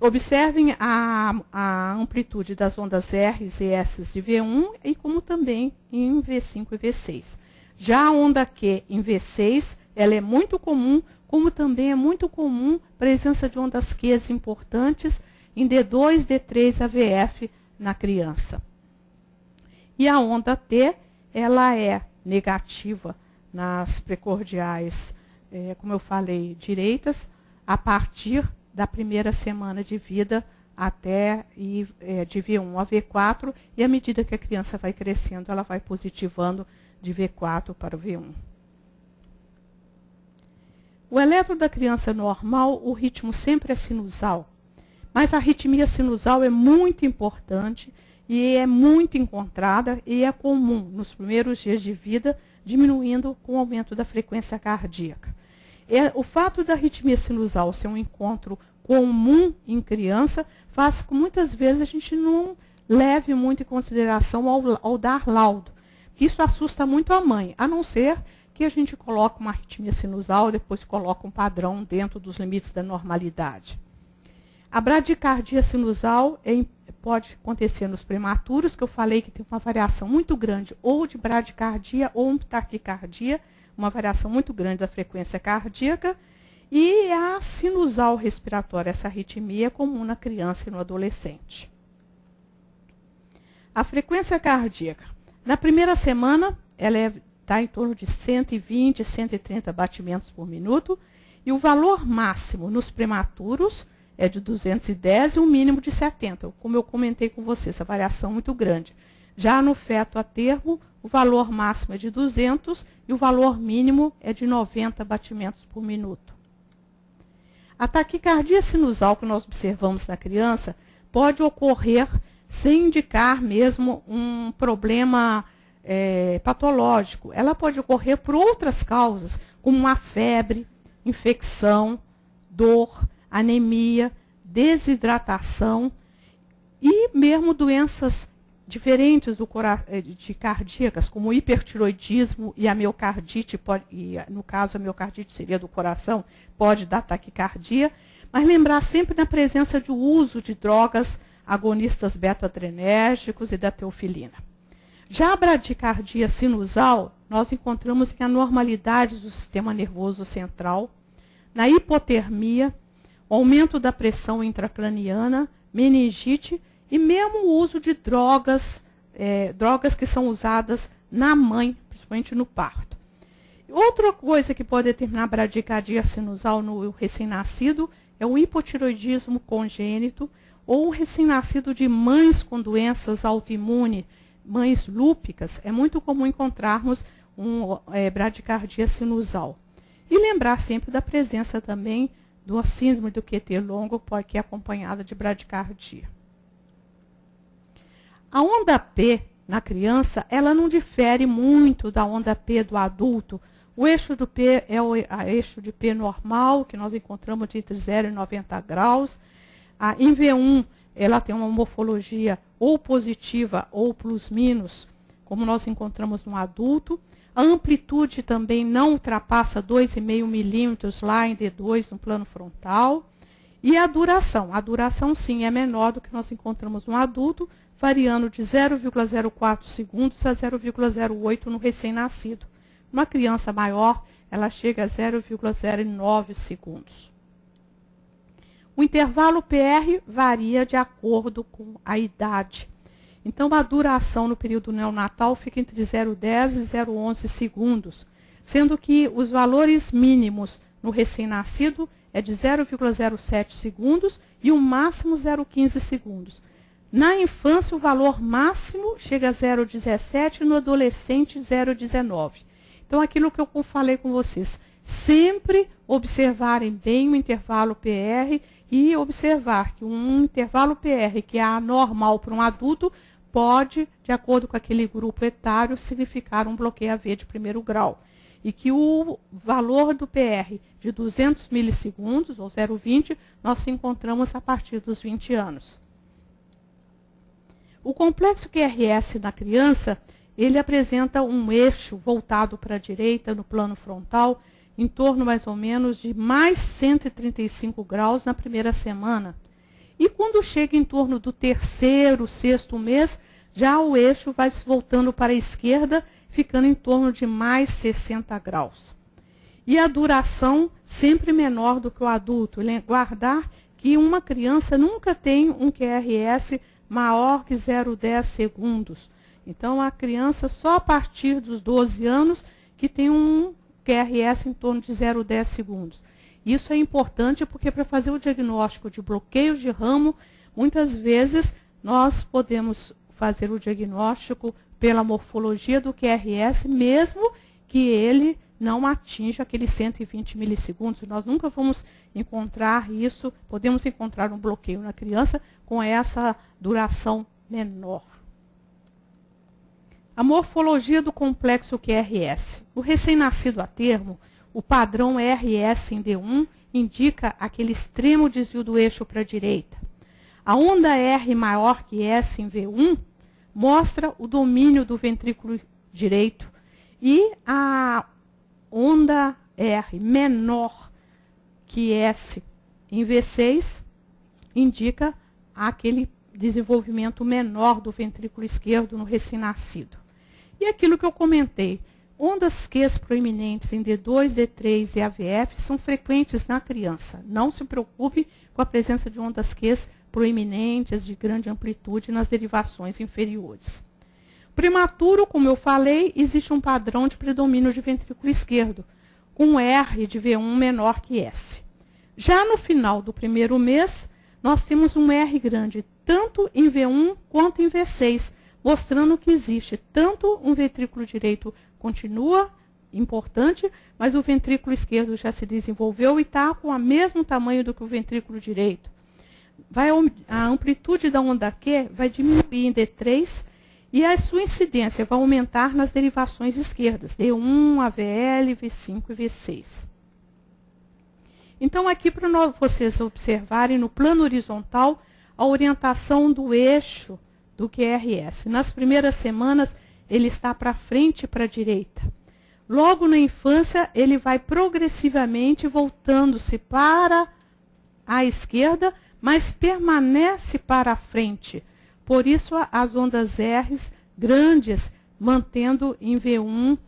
Observem a amplitude das ondas R's e S's de V1 e como também em V5 e V6. Já a onda Q em V6, ela é muito comum, como também é muito comum a presença de ondas Q's importantes em D2, D3, AVF na criança. E a onda T, ela é negativa nas precordiais, como eu falei, direitas, a partir da primeira semana de vida até de V1 a V4, e à medida que a criança vai crescendo, ela vai positivando de V4 para o V1. O eletro da criança normal, o ritmo sempre é sinusal, mas a arritmia sinusal é muito importante e é muito encontrada e é comum nos primeiros dias de vida, diminuindo com o aumento da frequência cardíaca. O fato da arritmia sinusal ser um encontro comum em criança faz com que muitas vezes a gente não leve muito em consideração ao dar laudo. Isso assusta muito a mãe, a não ser que a gente coloque uma arritmia sinusal e depois coloque um padrão dentro dos limites da normalidade. A bradicardia sinusal pode acontecer nos prematuros, que eu falei que tem uma variação muito grande ou de bradicardia ou taquicardia, uma variação muito grande da frequência cardíaca, e a sinusal respiratória, essa arritmia é comum na criança e no adolescente. A frequência cardíaca. Na primeira semana, ela está em torno de 120, 130 batimentos por minuto, e o valor máximo nos prematuros é de 210 e um mínimo de 70, como eu comentei com você, essa variação muito grande. Já no feto a termo, o valor máximo é de 200 e o valor mínimo é de 90 batimentos por minuto. A taquicardia sinusal que nós observamos na criança pode ocorrer sem indicar mesmo um problema patológico. Ela pode ocorrer por outras causas, como uma febre, infecção, dor, anemia, desidratação e mesmo doenças diferentes de cardíacas, como hipertiroidismo e a miocardite, no caso a miocardite seria do coração, pode dar taquicardia, mas lembrar sempre da presença do uso de drogas agonistas beta-adrenérgicos e da teofilina. Já a bradicardia sinusal, nós encontramos em anormalidades do sistema nervoso central, na hipotermia, aumento da pressão intracraniana, meningite e mesmo o uso de drogas que são usadas na mãe, principalmente no parto. Outra coisa que pode determinar a bradicardia sinusal no recém-nascido é o hipotiroidismo congênito ou o recém-nascido de mães com doenças autoimunes, mães lúpicas. É muito comum encontrarmos bradicardia sinusal. E lembrar sempre da presença também do síndrome do QT longo, que é acompanhada de bradicardia. A onda P na criança, ela não difere muito da onda P do adulto. O eixo do P é o eixo de P normal, que nós encontramos entre 0 e 90 graus. Em V1, ela tem uma morfologia ou positiva ou plus-minus, como nós encontramos no adulto. A amplitude também não ultrapassa 2,5 milímetros lá em D2, no plano frontal. E a duração sim é menor do que nós encontramos no adulto, variando de 0,04 segundos a 0,08 no recém-nascido. Uma criança maior, ela chega a 0,09 segundos. O intervalo PR varia de acordo com a idade. Então, a duração no período neonatal fica entre 0,10 e 0,11 segundos, sendo que os valores mínimos no recém-nascido é de 0,07 segundos e o máximo 0,15 segundos. Na infância, o valor máximo chega a 0,17 e no adolescente 0,19. Então, aquilo que eu falei com vocês, sempre observarem bem o intervalo PR e observar que um intervalo PR que é anormal para um adulto pode, de acordo com aquele grupo etário, significar um bloqueio AV de primeiro grau. E que o valor do PR de 200 milissegundos, ou 0,20, nós encontramos a partir dos 20 anos. O complexo QRS na criança, ele apresenta um eixo voltado para a direita no plano frontal, em torno mais ou menos de mais 135 graus na primeira semana. E quando chega em torno do terceiro, sexto mês, já o eixo vai se voltando para a esquerda, ficando em torno de mais 60 graus. E a duração sempre menor do que o adulto. Guardar que uma criança nunca tem um QRS maior que 0,10 segundos. Então, a criança só a partir dos 12 anos que tem um QRS em torno de 0,10 segundos. Isso é importante porque para fazer o diagnóstico de bloqueios de ramo, muitas vezes nós podemos fazer o diagnóstico pela morfologia do QRS, mesmo que ele não atinja aqueles 120 milissegundos. Nós nunca vamos encontrar isso, podemos encontrar um bloqueio na criança com essa duração menor. A morfologia do complexo QRS. O recém-nascido a termo, o padrão RS em D1 indica aquele extremo desvio do eixo para a direita. A onda R maior que S em V1 mostra o domínio do ventrículo direito e a onda R menor que S em V6 indica aquele desenvolvimento menor do ventrículo esquerdo no recém-nascido. E aquilo que eu comentei, ondas Qs proeminentes em D2, D3 e AVF são frequentes na criança. Não se preocupe com a presença de ondas Qs proeminentes de grande amplitude nas derivações inferiores. Prematuro, como eu falei, existe um padrão de predomínio de ventrículo esquerdo, com R de V1 menor que S. Já no final do primeiro mês, nós temos um R grande, tanto em V1 quanto em V6, mostrando que existe tanto um ventrículo direito continua importante, mas o ventrículo esquerdo já se desenvolveu e está com o mesmo tamanho do que o ventrículo direito. A amplitude da onda Q vai diminuir em D3 e a sua incidência vai aumentar nas derivações esquerdas, D1, AVL, V5 e V6. Então, aqui para vocês observarem no plano horizontal a orientação do eixo do QRS. Nas primeiras semanas, ele está para frente e para a direita. Logo na infância, ele vai progressivamente voltando-se para a esquerda, mas permanece para a frente. Por isso, as ondas R's grandes, mantendo em V1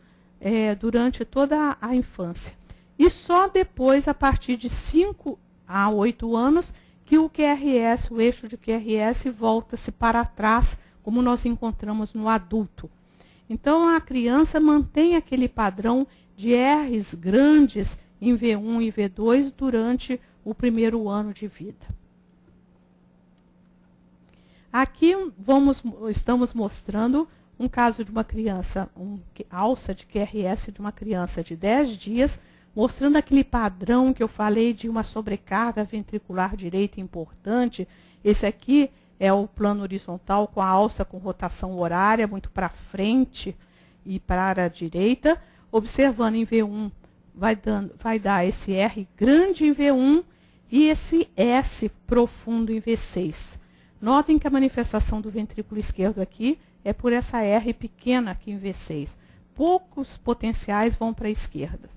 durante toda a infância. E só depois, a partir de 5 a 8 anos, que o QRS, o eixo de QRS, volta-se para trás, como nós encontramos no adulto. Então, a criança mantém aquele padrão de R's grandes em V1 e V2 durante o primeiro ano de vida. Aqui estamos mostrando um caso de uma criança, alça de QRS de uma criança de 10 dias, mostrando aquele padrão que eu falei de uma sobrecarga ventricular direita importante. Esse aqui é o plano horizontal com a alça com rotação horária, muito para frente e para a direita. Observando em V1, vai dar esse R grande em V1 e esse S profundo em V6. Notem que a manifestação do ventrículo esquerdo aqui é por essa R pequena aqui em V6. Poucos potenciais vão para a esquerda.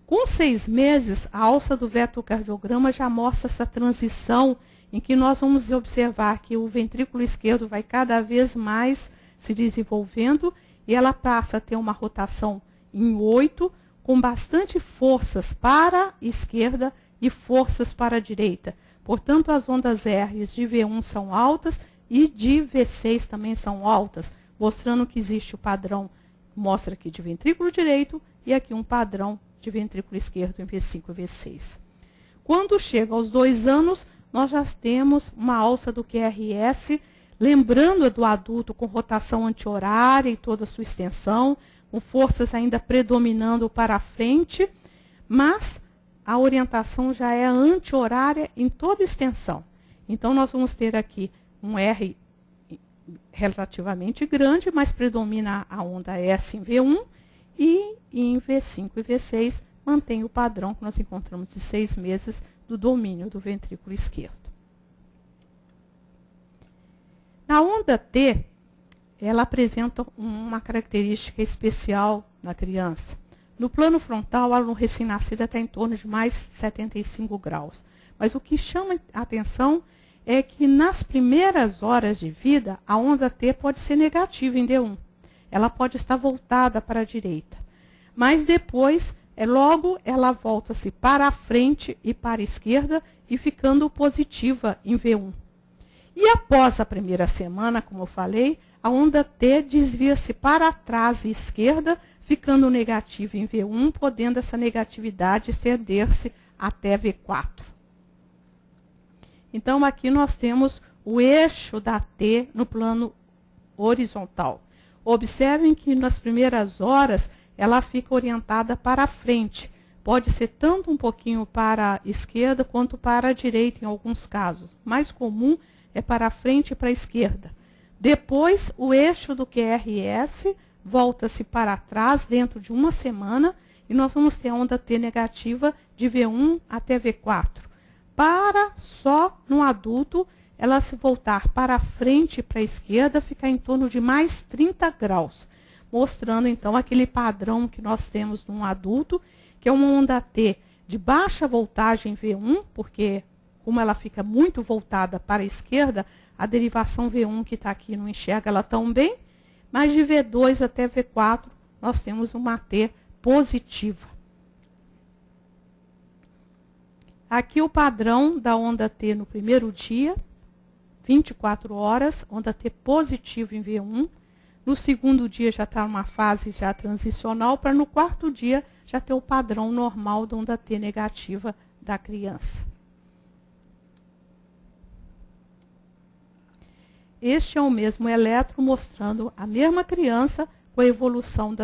Com 6 meses, a alça do vetocardiograma já mostra essa transição em que nós vamos observar que o ventrículo esquerdo vai cada vez mais se desenvolvendo e ela passa a ter uma rotação em 8, com bastante forças para a esquerda e forças para a direita. Portanto, as ondas R de V1 são altas e de V6 também são altas, mostrando que existe o padrão, mostra aqui de ventrículo direito, e aqui um padrão de ventrículo esquerdo em V5 e V6. Quando chega aos 2 anos, nós já temos uma alça do QRS, lembrando do adulto com rotação anti-horária em toda a sua extensão, com forças ainda predominando para a frente, mas a orientação já é anti-horária em toda a extensão. Então, nós vamos ter aqui um R relativamente grande, mas predomina a onda S em V1, e em V5 e V6 mantém o padrão que nós encontramos de 6 meses do domínio do ventrículo esquerdo. Na onda T, ela apresenta uma característica especial na criança. No plano frontal, o recém-nascido está em torno de mais 75 graus. Mas o que chama a atenção é que nas primeiras horas de vida, a onda T pode ser negativa em D1. Ela pode estar voltada para a direita. Mas depois, logo ela volta-se para a frente e para a esquerda e ficando positiva em V1. E após a primeira semana, como eu falei, a onda T desvia-se para trás e esquerda, ficando negativa em V1, podendo essa negatividade estender-se até V4. Então, aqui nós temos o eixo da T no plano horizontal. Observem que nas primeiras horas, ela fica orientada para a frente. Pode ser tanto um pouquinho para a esquerda, quanto para a direita em alguns casos. Mais comum é para a frente e para a esquerda. Depois, o eixo do QRS volta-se para trás dentro de uma semana e nós vamos ter a onda T negativa de V1 até V4. Para só no adulto, ela se voltar para a frente e para a esquerda, ficar em torno de mais 30 graus, mostrando então aquele padrão que nós temos num adulto, que é uma onda T de baixa voltagem V1, porque como ela fica muito voltada para a esquerda, a derivação V1 que está aqui não enxerga ela tão bem, mas de V2 até V4 nós temos uma T positiva. Aqui o padrão da onda T no primeiro dia, 24 horas, onda T positiva em V1. No segundo dia já está uma fase já transicional, para no quarto dia já ter o padrão normal da onda T negativa da criança. Este é o mesmo eletro mostrando a mesma criança com a evolução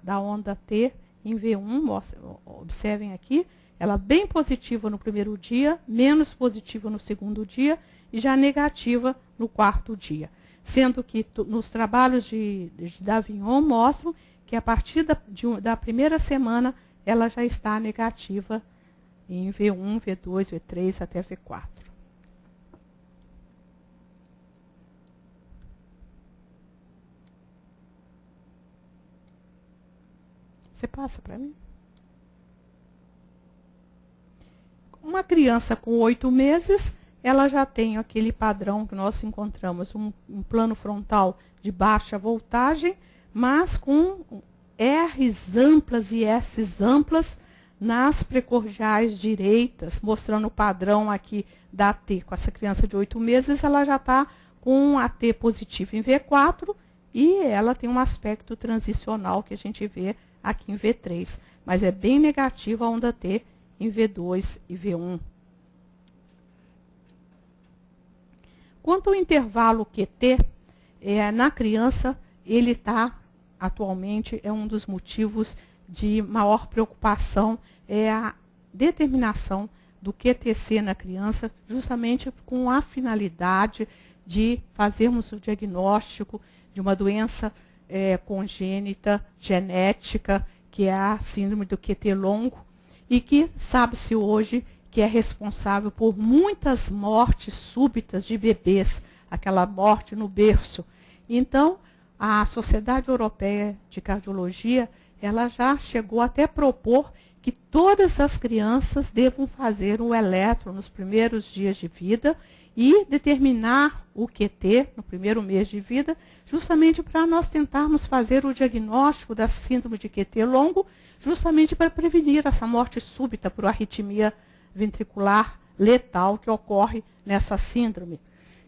da onda T em V1. Observem aqui, ela bem positiva no primeiro dia, menos positiva no segundo dia e já negativa no quarto dia. Sendo que nos trabalhos de Davignon mostram que a partir da primeira semana ela já está negativa em V1, V2, V3 até V4. Você passa para mim? Uma criança com 8 meses, ela já tem aquele padrão que nós encontramos, um plano frontal de baixa voltagem, mas com R's amplas e S's amplas nas precordiais direitas, mostrando o padrão aqui da T. Com essa criança de 8 meses, ela já está com a T positiva em V4 e ela tem um aspecto transicional que a gente vê aqui em V3, mas é bem negativa a onda T em V2 e V1. Quanto ao intervalo QT, na criança, ele está, atualmente, é um dos motivos de maior preocupação, é a determinação do QTC na criança, justamente com a finalidade de fazermos o diagnóstico de uma doença congênita, genética, que é a síndrome do QT longo, e que sabe-se hoje que é responsável por muitas mortes súbitas de bebês, aquela morte no berço. Então, a Sociedade Europeia de Cardiologia, ela já chegou até a propor que todas as crianças devam fazer o eletro nos primeiros dias de vida e determinar o QT no primeiro mês de vida, justamente para nós tentarmos fazer o diagnóstico da síndrome de QT longo, justamente para prevenir essa morte súbita por arritmia ventricular letal que ocorre nessa síndrome.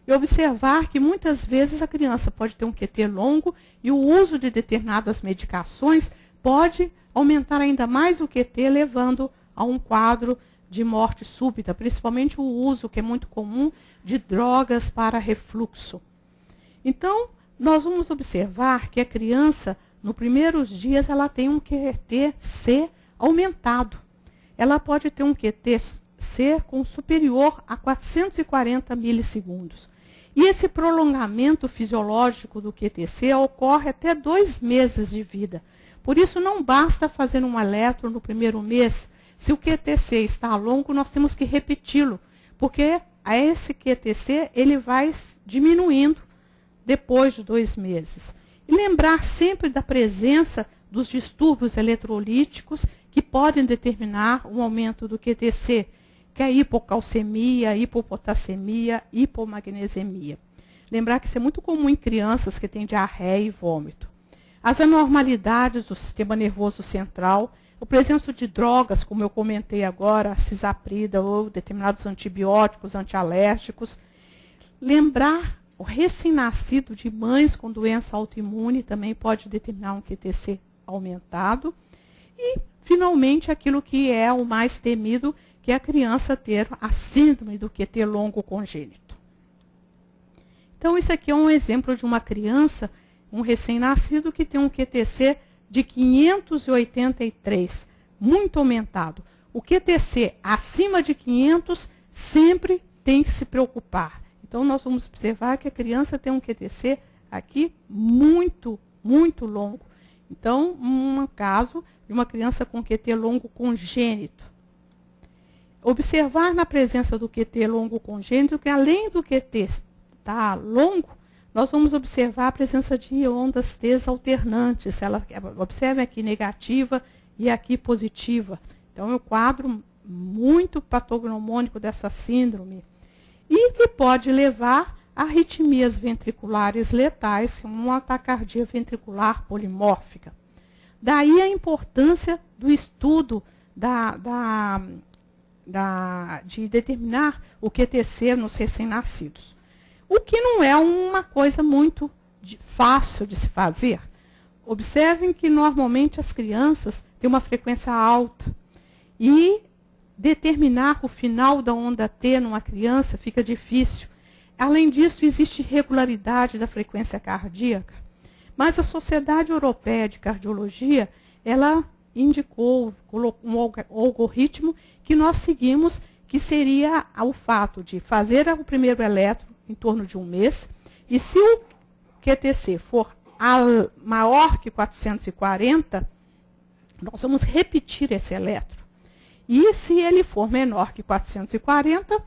E observar que muitas vezes a criança pode ter um QT longo e o uso de determinadas medicações pode aumentar ainda mais o QT, levando a um quadro de morte súbita, principalmente o uso, que é muito comum, de drogas para refluxo. Então, nós vamos observar que a criança, nos primeiros dias, ela tem um QT-C aumentado. Ela pode ter um QT-C superior a 440 milissegundos. E esse prolongamento fisiológico do QT-C ocorre até 2 meses de vida. Por isso, não basta fazer um eletro no primeiro mês. Se o QT-C está longo, nós temos que repeti-lo, porque esse QT-C ele vai diminuindo depois de 2 meses. E lembrar sempre da presença dos distúrbios eletrolíticos que podem determinar um aumento do QT-C, que é a hipocalcemia, hipopotassemia, hipomagnesemia. Lembrar que isso é muito comum em crianças que têm diarreia e vômito. As anormalidades do sistema nervoso central, a presença de drogas, como eu comentei agora, a cisaprida ou determinados antibióticos, antialérgicos. Lembrar o recém-nascido de mães com doença autoimune também pode determinar um QT-C aumentado. E, finalmente, aquilo que é o mais temido, que é a criança ter a síndrome do QT longo congênito. Então, isso aqui é um exemplo de uma criança, um recém-nascido, que tem um QT-C de 583, muito aumentado. O QT-C acima de 500 sempre tem que se preocupar. Então, nós vamos observar que a criança tem um QT-C aqui muito, muito longo. Então, um caso de uma criança com QT longo congênito. Observar na presença do QT longo congênito que, além do QT estar longo, nós vamos observar a presença de ondas T alternantes. Observem aqui negativa e aqui positiva. Então, é um quadro muito patognomônico dessa síndrome. E que pode levar a arritmias ventriculares letais, como uma taquicardia ventricular polimórfica. Daí a importância do estudo de determinar o QT-C nos recém-nascidos. O que não é uma coisa muito fácil de se fazer. Observem que normalmente as crianças têm uma frequência alta e determinar o final da onda T numa criança fica difícil. Além disso, existe irregularidade da frequência cardíaca. Mas a Sociedade Europeia de Cardiologia, ela indicou, colocou um algoritmo que nós seguimos, que seria o fato de fazer o primeiro eletro em torno de 1 mês, e se o QT-C for maior que 440, nós vamos repetir esse eletro. E se ele for menor que 440,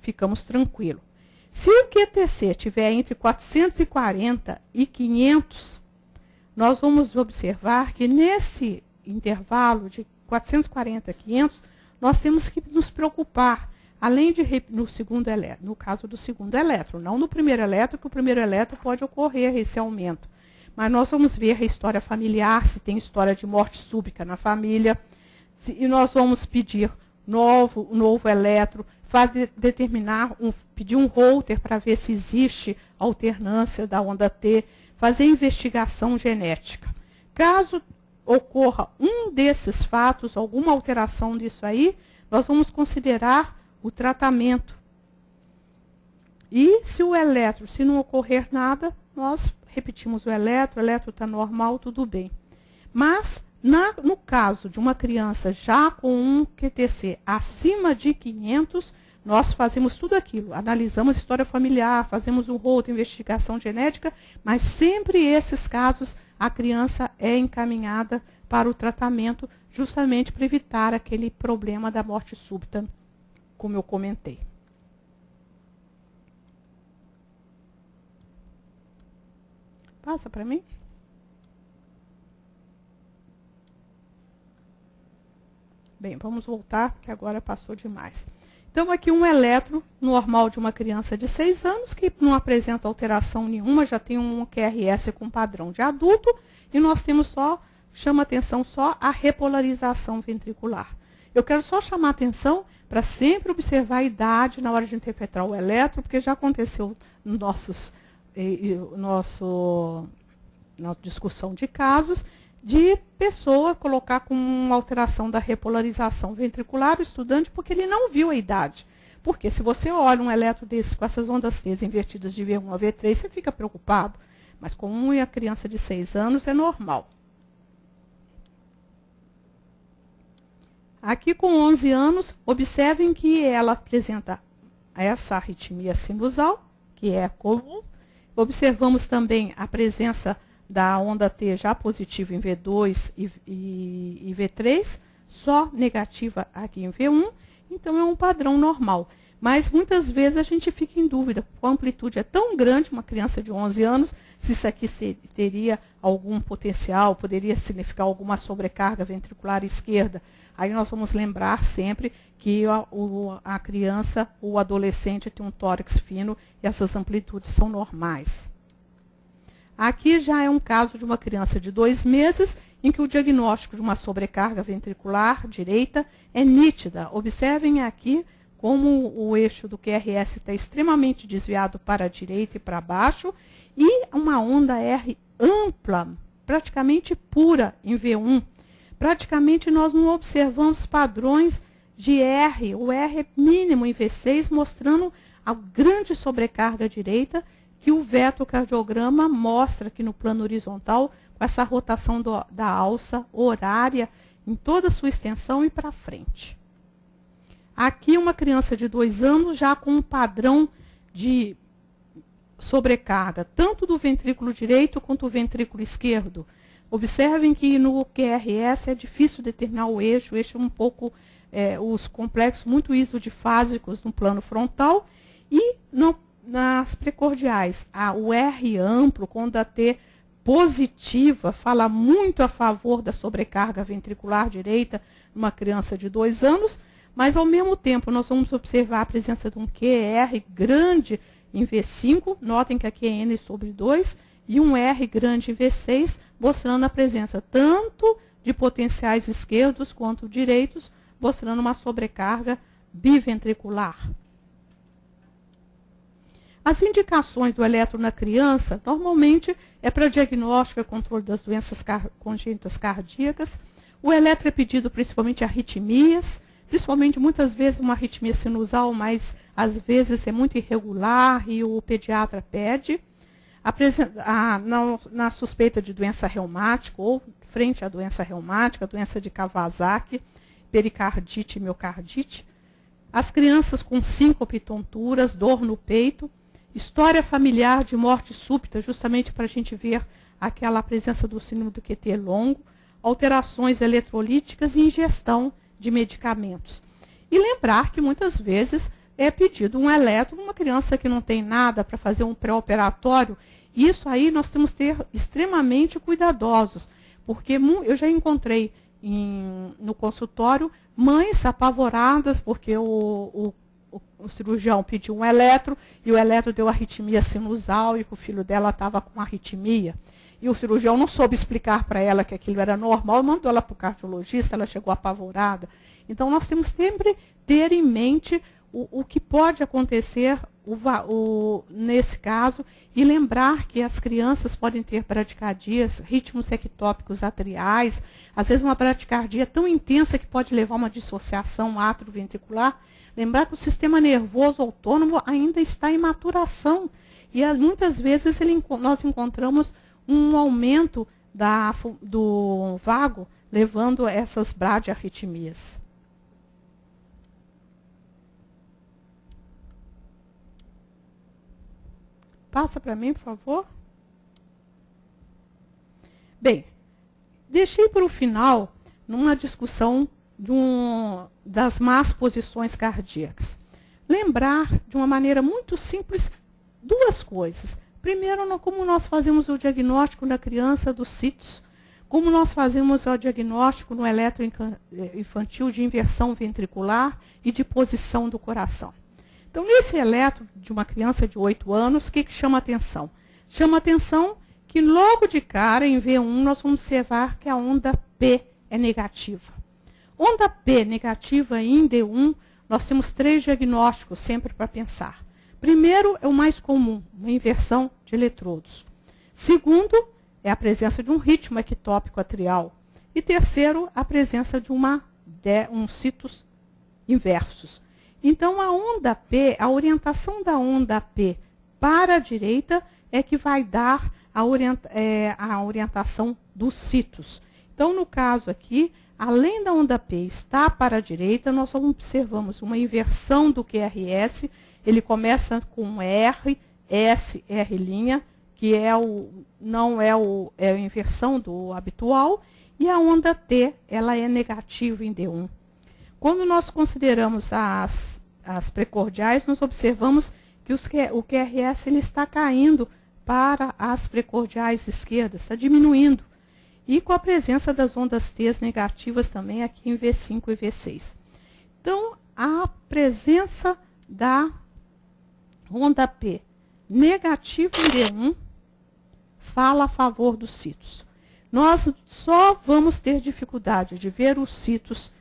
ficamos tranquilos. Se o QT-C estiver entre 440 e 500, nós vamos observar que nesse intervalo de 440 a 500, nós temos que nos preocupar, além de no segundo eletro, no caso do segundo eletro, não no primeiro eletro, que o primeiro eletro pode ocorrer esse aumento. Mas nós vamos ver a história familiar, se tem história de morte súbita na família, e nós vamos pedir novo eletro, pedir um Holter para ver se existe alternância da onda T, fazer investigação genética. Caso ocorra um desses fatos, alguma alteração disso aí, nós vamos considerar o tratamento. E se o eletro, se não ocorrer nada, nós repetimos o eletro está normal, tudo bem. Mas, no caso de uma criança já com um QT-C acima de 500, nós fazemos tudo aquilo, analisamos a história familiar, fazemos um Holter, investigação genética, mas sempre esses casos a criança é encaminhada para o tratamento, justamente para evitar aquele problema da morte súbita, como eu comentei. Passa para mim. Bem, vamos voltar, porque agora passou demais. Então, aqui um eletro normal de uma criança de 6 anos, que não apresenta alteração nenhuma, já tem um QRS com padrão de adulto, e nós temos chama atenção só a repolarização ventricular. Eu quero só chamar a atenção para sempre observar a idade na hora de interpretar o eletro, porque já aconteceu no nossa discussão de casos, de pessoa colocar com uma alteração da repolarização ventricular o estudante, porque ele não viu a idade. Porque se você olha um eletro desse com essas ondas T invertidas de V1 a V3, você fica preocupado. Mas com a criança de 6 anos é normal. Aqui com 11 anos, observem que ela apresenta essa arritmia sinusal, que é comum. Observamos também a presença da onda T já positiva em V2 e V3, só negativa aqui em V1, então é um padrão normal. Mas muitas vezes a gente fica em dúvida, a amplitude é tão grande, uma criança de 11 anos, se isso aqui teria algum potencial, poderia significar alguma sobrecarga ventricular esquerda. Aí nós vamos lembrar sempre que a criança, o adolescente tem um tórax fino e essas amplitudes são normais. Aqui já é um caso de uma criança de 2 meses, em que o diagnóstico de uma sobrecarga ventricular direita é nítida. Observem aqui como o eixo do QRS está extremamente desviado para a direita e para baixo, e uma onda R ampla, praticamente pura em V1. Praticamente nós não observamos padrões de R, o R é mínimo em V6, mostrando a grande sobrecarga direita, que o vetocardiograma mostra aqui no plano horizontal, com essa rotação da alça horária em toda a sua extensão e para frente. Aqui uma criança de 2 anos já com um padrão de sobrecarga, tanto do ventrículo direito quanto do ventrículo esquerdo. Observem que no QRS é difícil determinar o eixo é um pouco, os complexos muito isodifásicos no plano frontal, e nas precordiais, o R amplo, com onda T positiva, fala muito a favor da sobrecarga ventricular direita numa criança de 2 anos, mas ao mesmo tempo nós vamos observar a presença de um QR grande em V5, notem que aqui é N sobre 2, e um R grande em V6, mostrando a presença tanto de potenciais esquerdos quanto direitos, mostrando uma sobrecarga biventricular. As indicações do eletro na criança, normalmente, é para diagnóstico e controle das doenças congênitas cardíacas. O eletro é pedido principalmente a arritmias, principalmente muitas vezes uma arritmia sinusal, mas às vezes é muito irregular e o pediatra pede. Na suspeita de doença reumática ou frente à doença reumática, doença de Kawasaki, pericardite e miocardite. As crianças com síncope e tonturas, dor no peito. História familiar de morte súbita, justamente para a gente ver aquela presença do síndrome do QT longo, alterações eletrolíticas e ingestão de medicamentos. E lembrar que muitas vezes é pedido um eletro numa criança que não tem nada para fazer um pré-operatório. Isso aí nós temos que ter extremamente cuidadosos, porque eu já encontrei no consultório mães apavoradas porque o cirurgião pediu um eletro e o eletro deu arritmia sinusal e que o filho dela estava com arritmia. E o cirurgião não soube explicar para ela que aquilo era normal, mandou ela para o cardiologista, ela chegou apavorada. Então, nós temos sempre ter em mente o que pode acontecer nesse caso e lembrar que as crianças podem ter bradicardias, ritmos ectópicos atriais, às vezes uma bradicardia tão intensa que pode levar a uma dissociação atrioventricular. Lembrar que o sistema nervoso autônomo ainda está em maturação e muitas vezes nós encontramos um aumento do vago, levando a essas bradiarritmias. Passa para mim, por favor. Bem, deixei para o final, numa discussão das más posições cardíacas. Lembrar, de uma maneira muito simples, 2 coisas. Primeiro, como nós fazemos o diagnóstico na criança dos CITs, como nós fazemos o diagnóstico no eletroinfantil de inversão ventricular e de posição do coração. Então, nesse eletro de uma criança de 8 anos, o que chama atenção? Chama atenção que logo de cara, em V1, nós vamos observar que a onda P é negativa. Onda P negativa em D1, nós temos 3 diagnósticos sempre para pensar. Primeiro é o mais comum, uma inversão de eletrodos. Segundo, é a presença de um ritmo ectópico atrial. E terceiro, a presença de um citos inversos. Então, a onda P, a orientação da onda P para a direita é que vai dar a orientação dos citos. Então, no caso aqui, além da onda P estar para a direita, nós observamos uma inversão do QRS. Ele começa com R, S, R', que não é a inversão do habitual, e a onda T, ela é negativa em D1. Quando nós consideramos as precordiais, nós observamos que o QRS ele está caindo para as precordiais esquerdas, está diminuindo. E com a presença das ondas T negativas também aqui em V5 e V6. Então, a presença da onda P negativa em D1 fala a favor dos citos. Nós só vamos ter dificuldade de ver os citos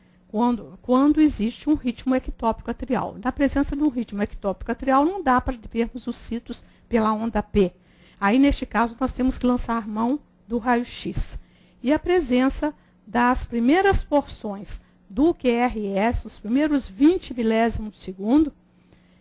quando existe um ritmo ectópico atrial. Na presença de um ritmo ectópico atrial, não dá para vermos os citos pela onda P. Aí, neste caso, nós temos que lançar mão do raio-x. E a presença das primeiras porções do QRS, os primeiros 20 milésimos de segundo,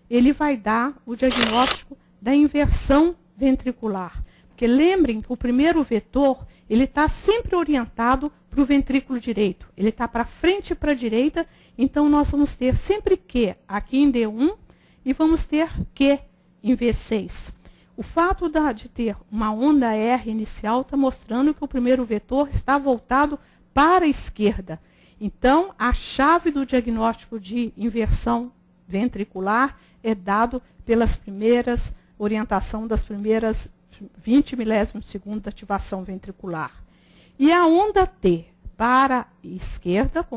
ele vai dar o diagnóstico da inversão ventricular. Porque lembrem que o primeiro vetor, ele está sempre orientado para o ventrículo direito. Ele está para frente e para a direita, então nós vamos ter sempre Q aqui em D1 e vamos ter Q em V6. O fato de ter uma onda R inicial está mostrando que o primeiro vetor está voltado para a esquerda. Então, a chave do diagnóstico de inversão ventricular é dado pelas primeiras orientação das primeiras 20 milésimos de segundo da ativação ventricular. E a onda T para a esquerda,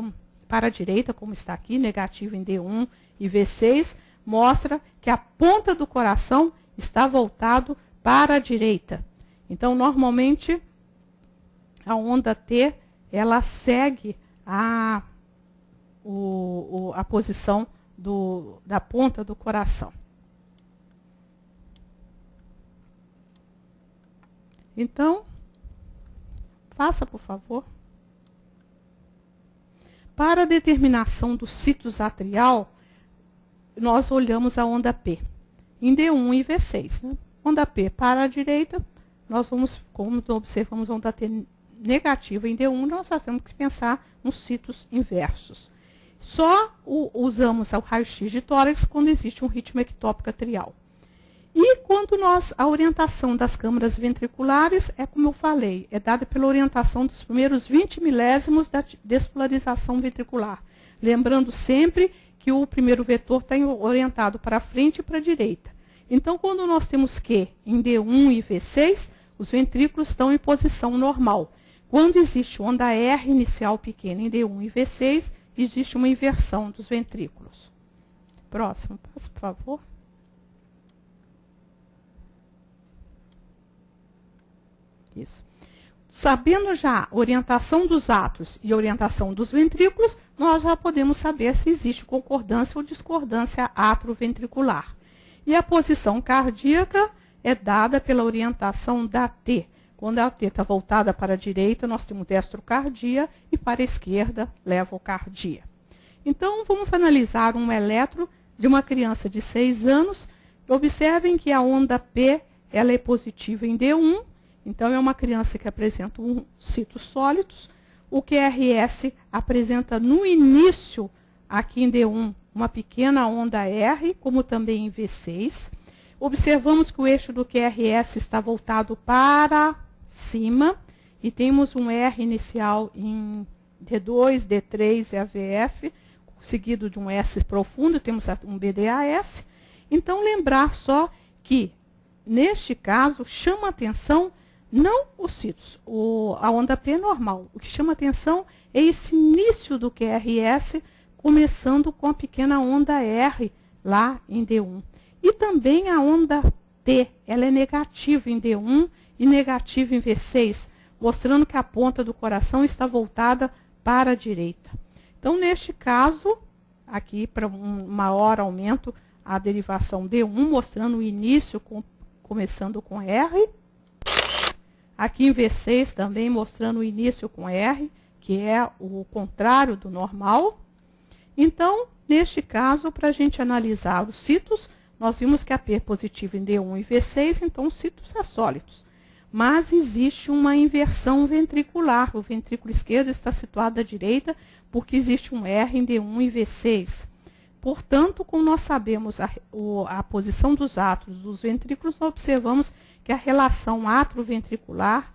para a direita, como está aqui, negativa em D1 e V6, mostra que a ponta do coração está voltado para a direita. Então, normalmente, a onda T, ela segue a posição da ponta do coração. Então, faça, por favor. Para a determinação do citus atrial, nós olhamos a onda P. Em D1 e V6. Né? Onda P para a direita, nós vamos, como observamos onda T negativa em D1, nós só temos que pensar nos citos inversos. Só usamos o raio-x de tórax quando existe um ritmo ectópico atrial. E quando a orientação das câmaras ventriculares, é como eu falei, é dada pela orientação dos primeiros 20 milésimos da despolarização ventricular. Lembrando sempre que o primeiro vetor está orientado para a frente e para a direita. Então, quando nós temos Q em D1 e V6, os ventrículos estão em posição normal. Quando existe onda R inicial pequena em D1 e V6, existe uma inversão dos ventrículos. Próximo, passo, por favor. Isso. Sabendo já a orientação dos átrios e a orientação dos ventrículos, nós já podemos saber se existe concordância ou discordância atroventricular. E a posição cardíaca é dada pela orientação da T. Quando a T está voltada para a direita, nós temos destrocardia e para a esquerda, levocardia. Então, vamos analisar um eletro de uma criança de 6 anos. Observem que a onda P ela é positiva em D1. Então, é uma criança que apresenta citos sólidos. O QRS apresenta no início, aqui em D1, uma pequena onda R, como também em V6. Observamos que o eixo do QRS está voltado para cima e temos um R inicial em D2, D3 e AVF, seguido de um S profundo, temos um BDAS. Então, lembrar só que, neste caso, chama atenção não os citos, a onda P é normal. O que chama atenção é esse início do QRS, começando com a pequena onda R lá em D1. E também a onda T, ela é negativa em D1 e negativa em V6, mostrando que a ponta do coração está voltada para a direita. Então, Então, neste caso, aqui para um maior aumento, a derivação D1, mostrando o início começando com R. Aqui em V6 também mostrando o início com R, que é o contrário do normal. Então, neste caso, para a gente analisar os citos, nós vimos que a P é positiva em D1 e V6, então os citos são sólidos. Mas existe uma inversão ventricular. O ventrículo esquerdo está situado à direita, porque existe um R em D1 e V6. Portanto, como nós sabemos a posição dos átrios dos ventrículos, nós observamos que a relação atroventricular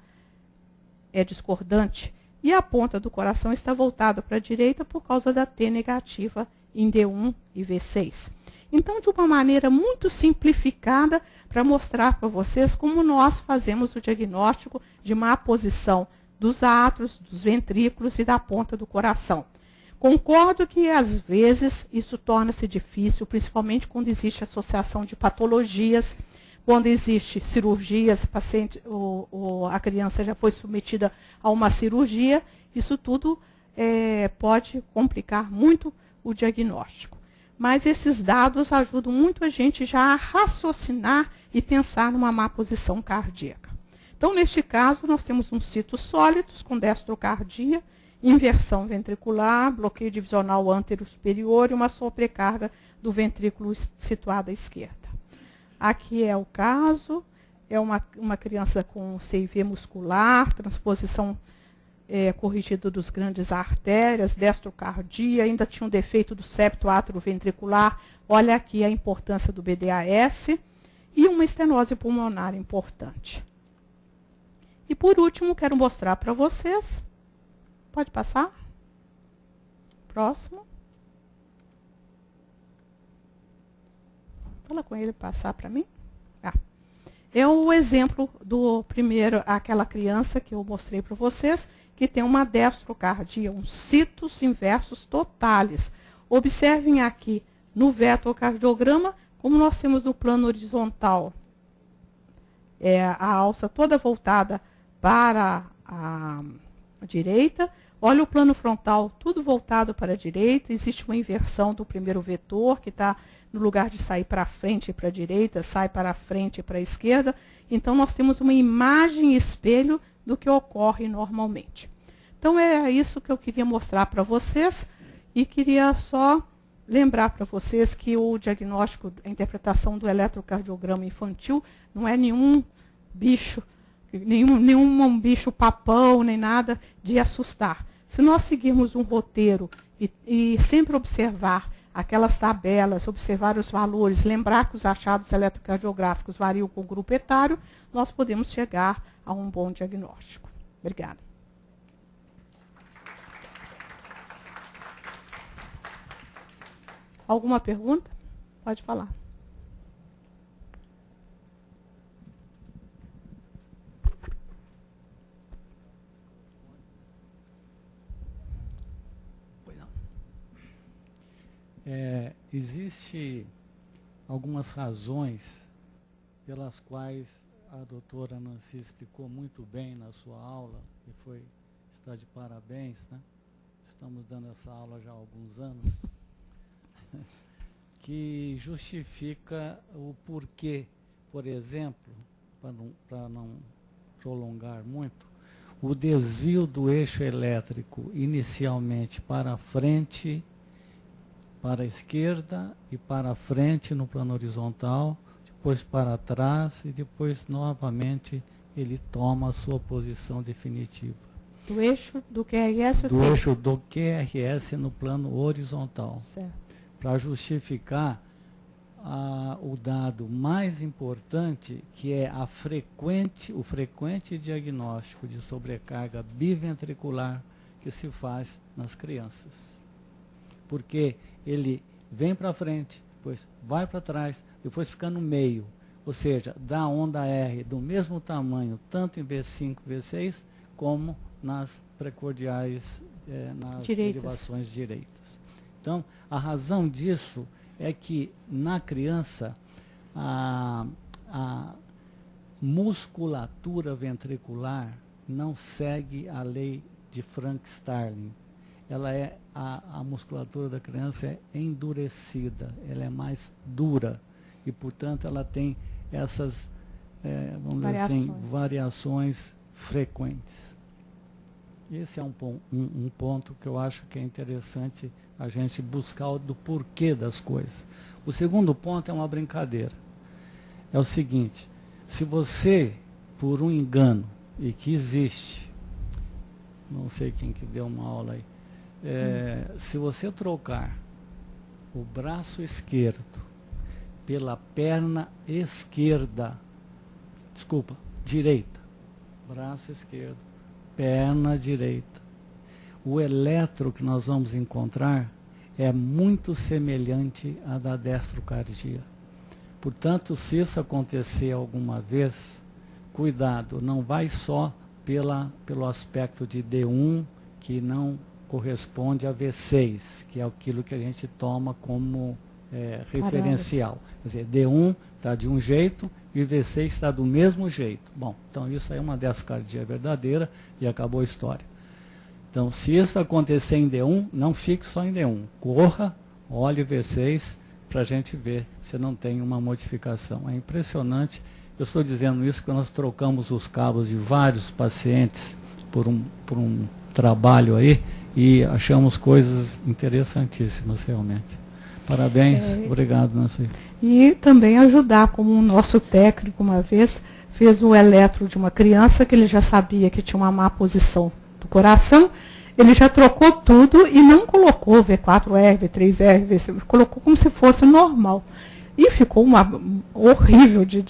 é discordante. E a ponta do coração está voltada para a direita por causa da T negativa em D1 e V6. Então, de uma maneira muito simplificada, para mostrar para vocês como nós fazemos o diagnóstico de má posição dos átrios, dos ventrículos e da ponta do coração. Concordo que, às vezes, isso torna-se difícil, principalmente quando existe associação de patologias, quando existe cirurgias, a criança já foi submetida a uma cirurgia, isso tudo pode complicar muito o diagnóstico. Mas esses dados ajudam muito a gente já a raciocinar e pensar numa má posição cardíaca. Então, neste caso, nós temos uns citos sólidos com destrocardia, inversão ventricular, bloqueio divisional antero-superior e uma sobrecarga do ventrículo situado à esquerda. Aqui é o caso, é uma criança com CIV muscular, transposição corrigida dos grandes artérias, destrocardia, ainda tinha um defeito do septo atroventricular. Olha aqui a importância do BDAS e uma estenose pulmonar importante. E por último, quero mostrar para vocês. Pode passar? Próximo. Fala com ele passar para mim. É o exemplo do primeiro, aquela criança que eu mostrei para vocês, que tem uma destrocardia, uns citos inversos totais. Observem aqui no vetocardiograma, como nós temos no plano horizontal, a alça toda voltada para a direita. Olha o plano frontal, tudo voltado para a direita. Existe uma inversão do primeiro vetor, que está no lugar de sair para frente e para a direita, sai para frente e para a esquerda. Então, nós temos uma imagem espelho do que ocorre normalmente. Então, é isso que eu queria mostrar para vocês. E queria só lembrar para vocês que o diagnóstico, a interpretação do eletrocardiograma infantil não é nenhum bicho, nenhum bicho papão, nem nada de assustar. Se nós seguirmos um roteiro e sempre observar aquelas tabelas, observar os valores, lembrar que os achados eletrocardiográficos variam com o grupo etário, nós podemos chegar a um bom diagnóstico. Obrigada. Alguma pergunta? Pode falar. Existe algumas razões pelas quais a doutora Nancy explicou muito bem na sua aula, e está de parabéns, né? Estamos dando essa aula já há alguns anos, que justifica o porquê, por exemplo, para não prolongar muito, o desvio do eixo elétrico inicialmente para frente, para a esquerda e para frente no plano horizontal, depois para trás e depois novamente ele toma a sua posição definitiva. Do eixo do QRS? Do eixo do QRS no plano horizontal. Certo. Para justificar o dado mais importante, que é o frequente diagnóstico de sobrecarga biventricular que se faz nas crianças. Porque ele vem para frente, depois vai para trás, depois fica no meio. Ou seja, dá onda R do mesmo tamanho, tanto em V5 e V6, como nas precordiais, nas derivações direitas. Então, a razão disso é que, na criança, a musculatura ventricular não segue a lei de Frank-Starling. a musculatura da criança é endurecida, ela é mais dura e, portanto, ela tem essas, vamos dizer assim, variações frequentes. Esse é um ponto que eu acho que é interessante a gente buscar do porquê das coisas. O segundo ponto é uma brincadeira. É o seguinte, se você, por um engano, e que existe, não sei quem que deu uma aula aí, se você trocar o braço esquerdo pela perna esquerda, desculpa, direita, braço esquerdo, perna direita, o eletro que nós vamos encontrar é muito semelhante à da destrocardia. Portanto, se isso acontecer alguma vez, cuidado, não vai só pelo aspecto de D1, que não corresponde a V6, que é aquilo que a gente toma como referencial. Quer dizer, D1 está de um jeito e V6 está do mesmo jeito. Bom, então isso aí é uma descardia verdadeira e acabou a história. Então, se isso acontecer em D1, não fique só em D1. Corra, olhe V6 para a gente ver se não tem uma modificação. É impressionante. Eu estou dizendo isso porque nós trocamos os cabos de vários pacientes por um trabalho e achamos coisas interessantíssimas realmente. Parabéns, obrigado, Nancy. E também ajudar, como o nosso técnico uma vez fez o eletro de uma criança que ele já sabia que tinha uma má posição do coração, ele já trocou tudo e não colocou V4R, V3R, V5, colocou como se fosse normal. E ficou horrível de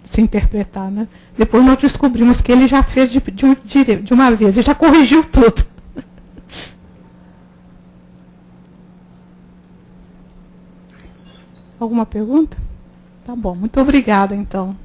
se interpretar, né? Depois nós descobrimos que ele já fez de uma vez, e já corrigiu tudo. Alguma pergunta? Tá bom, muito obrigada, então.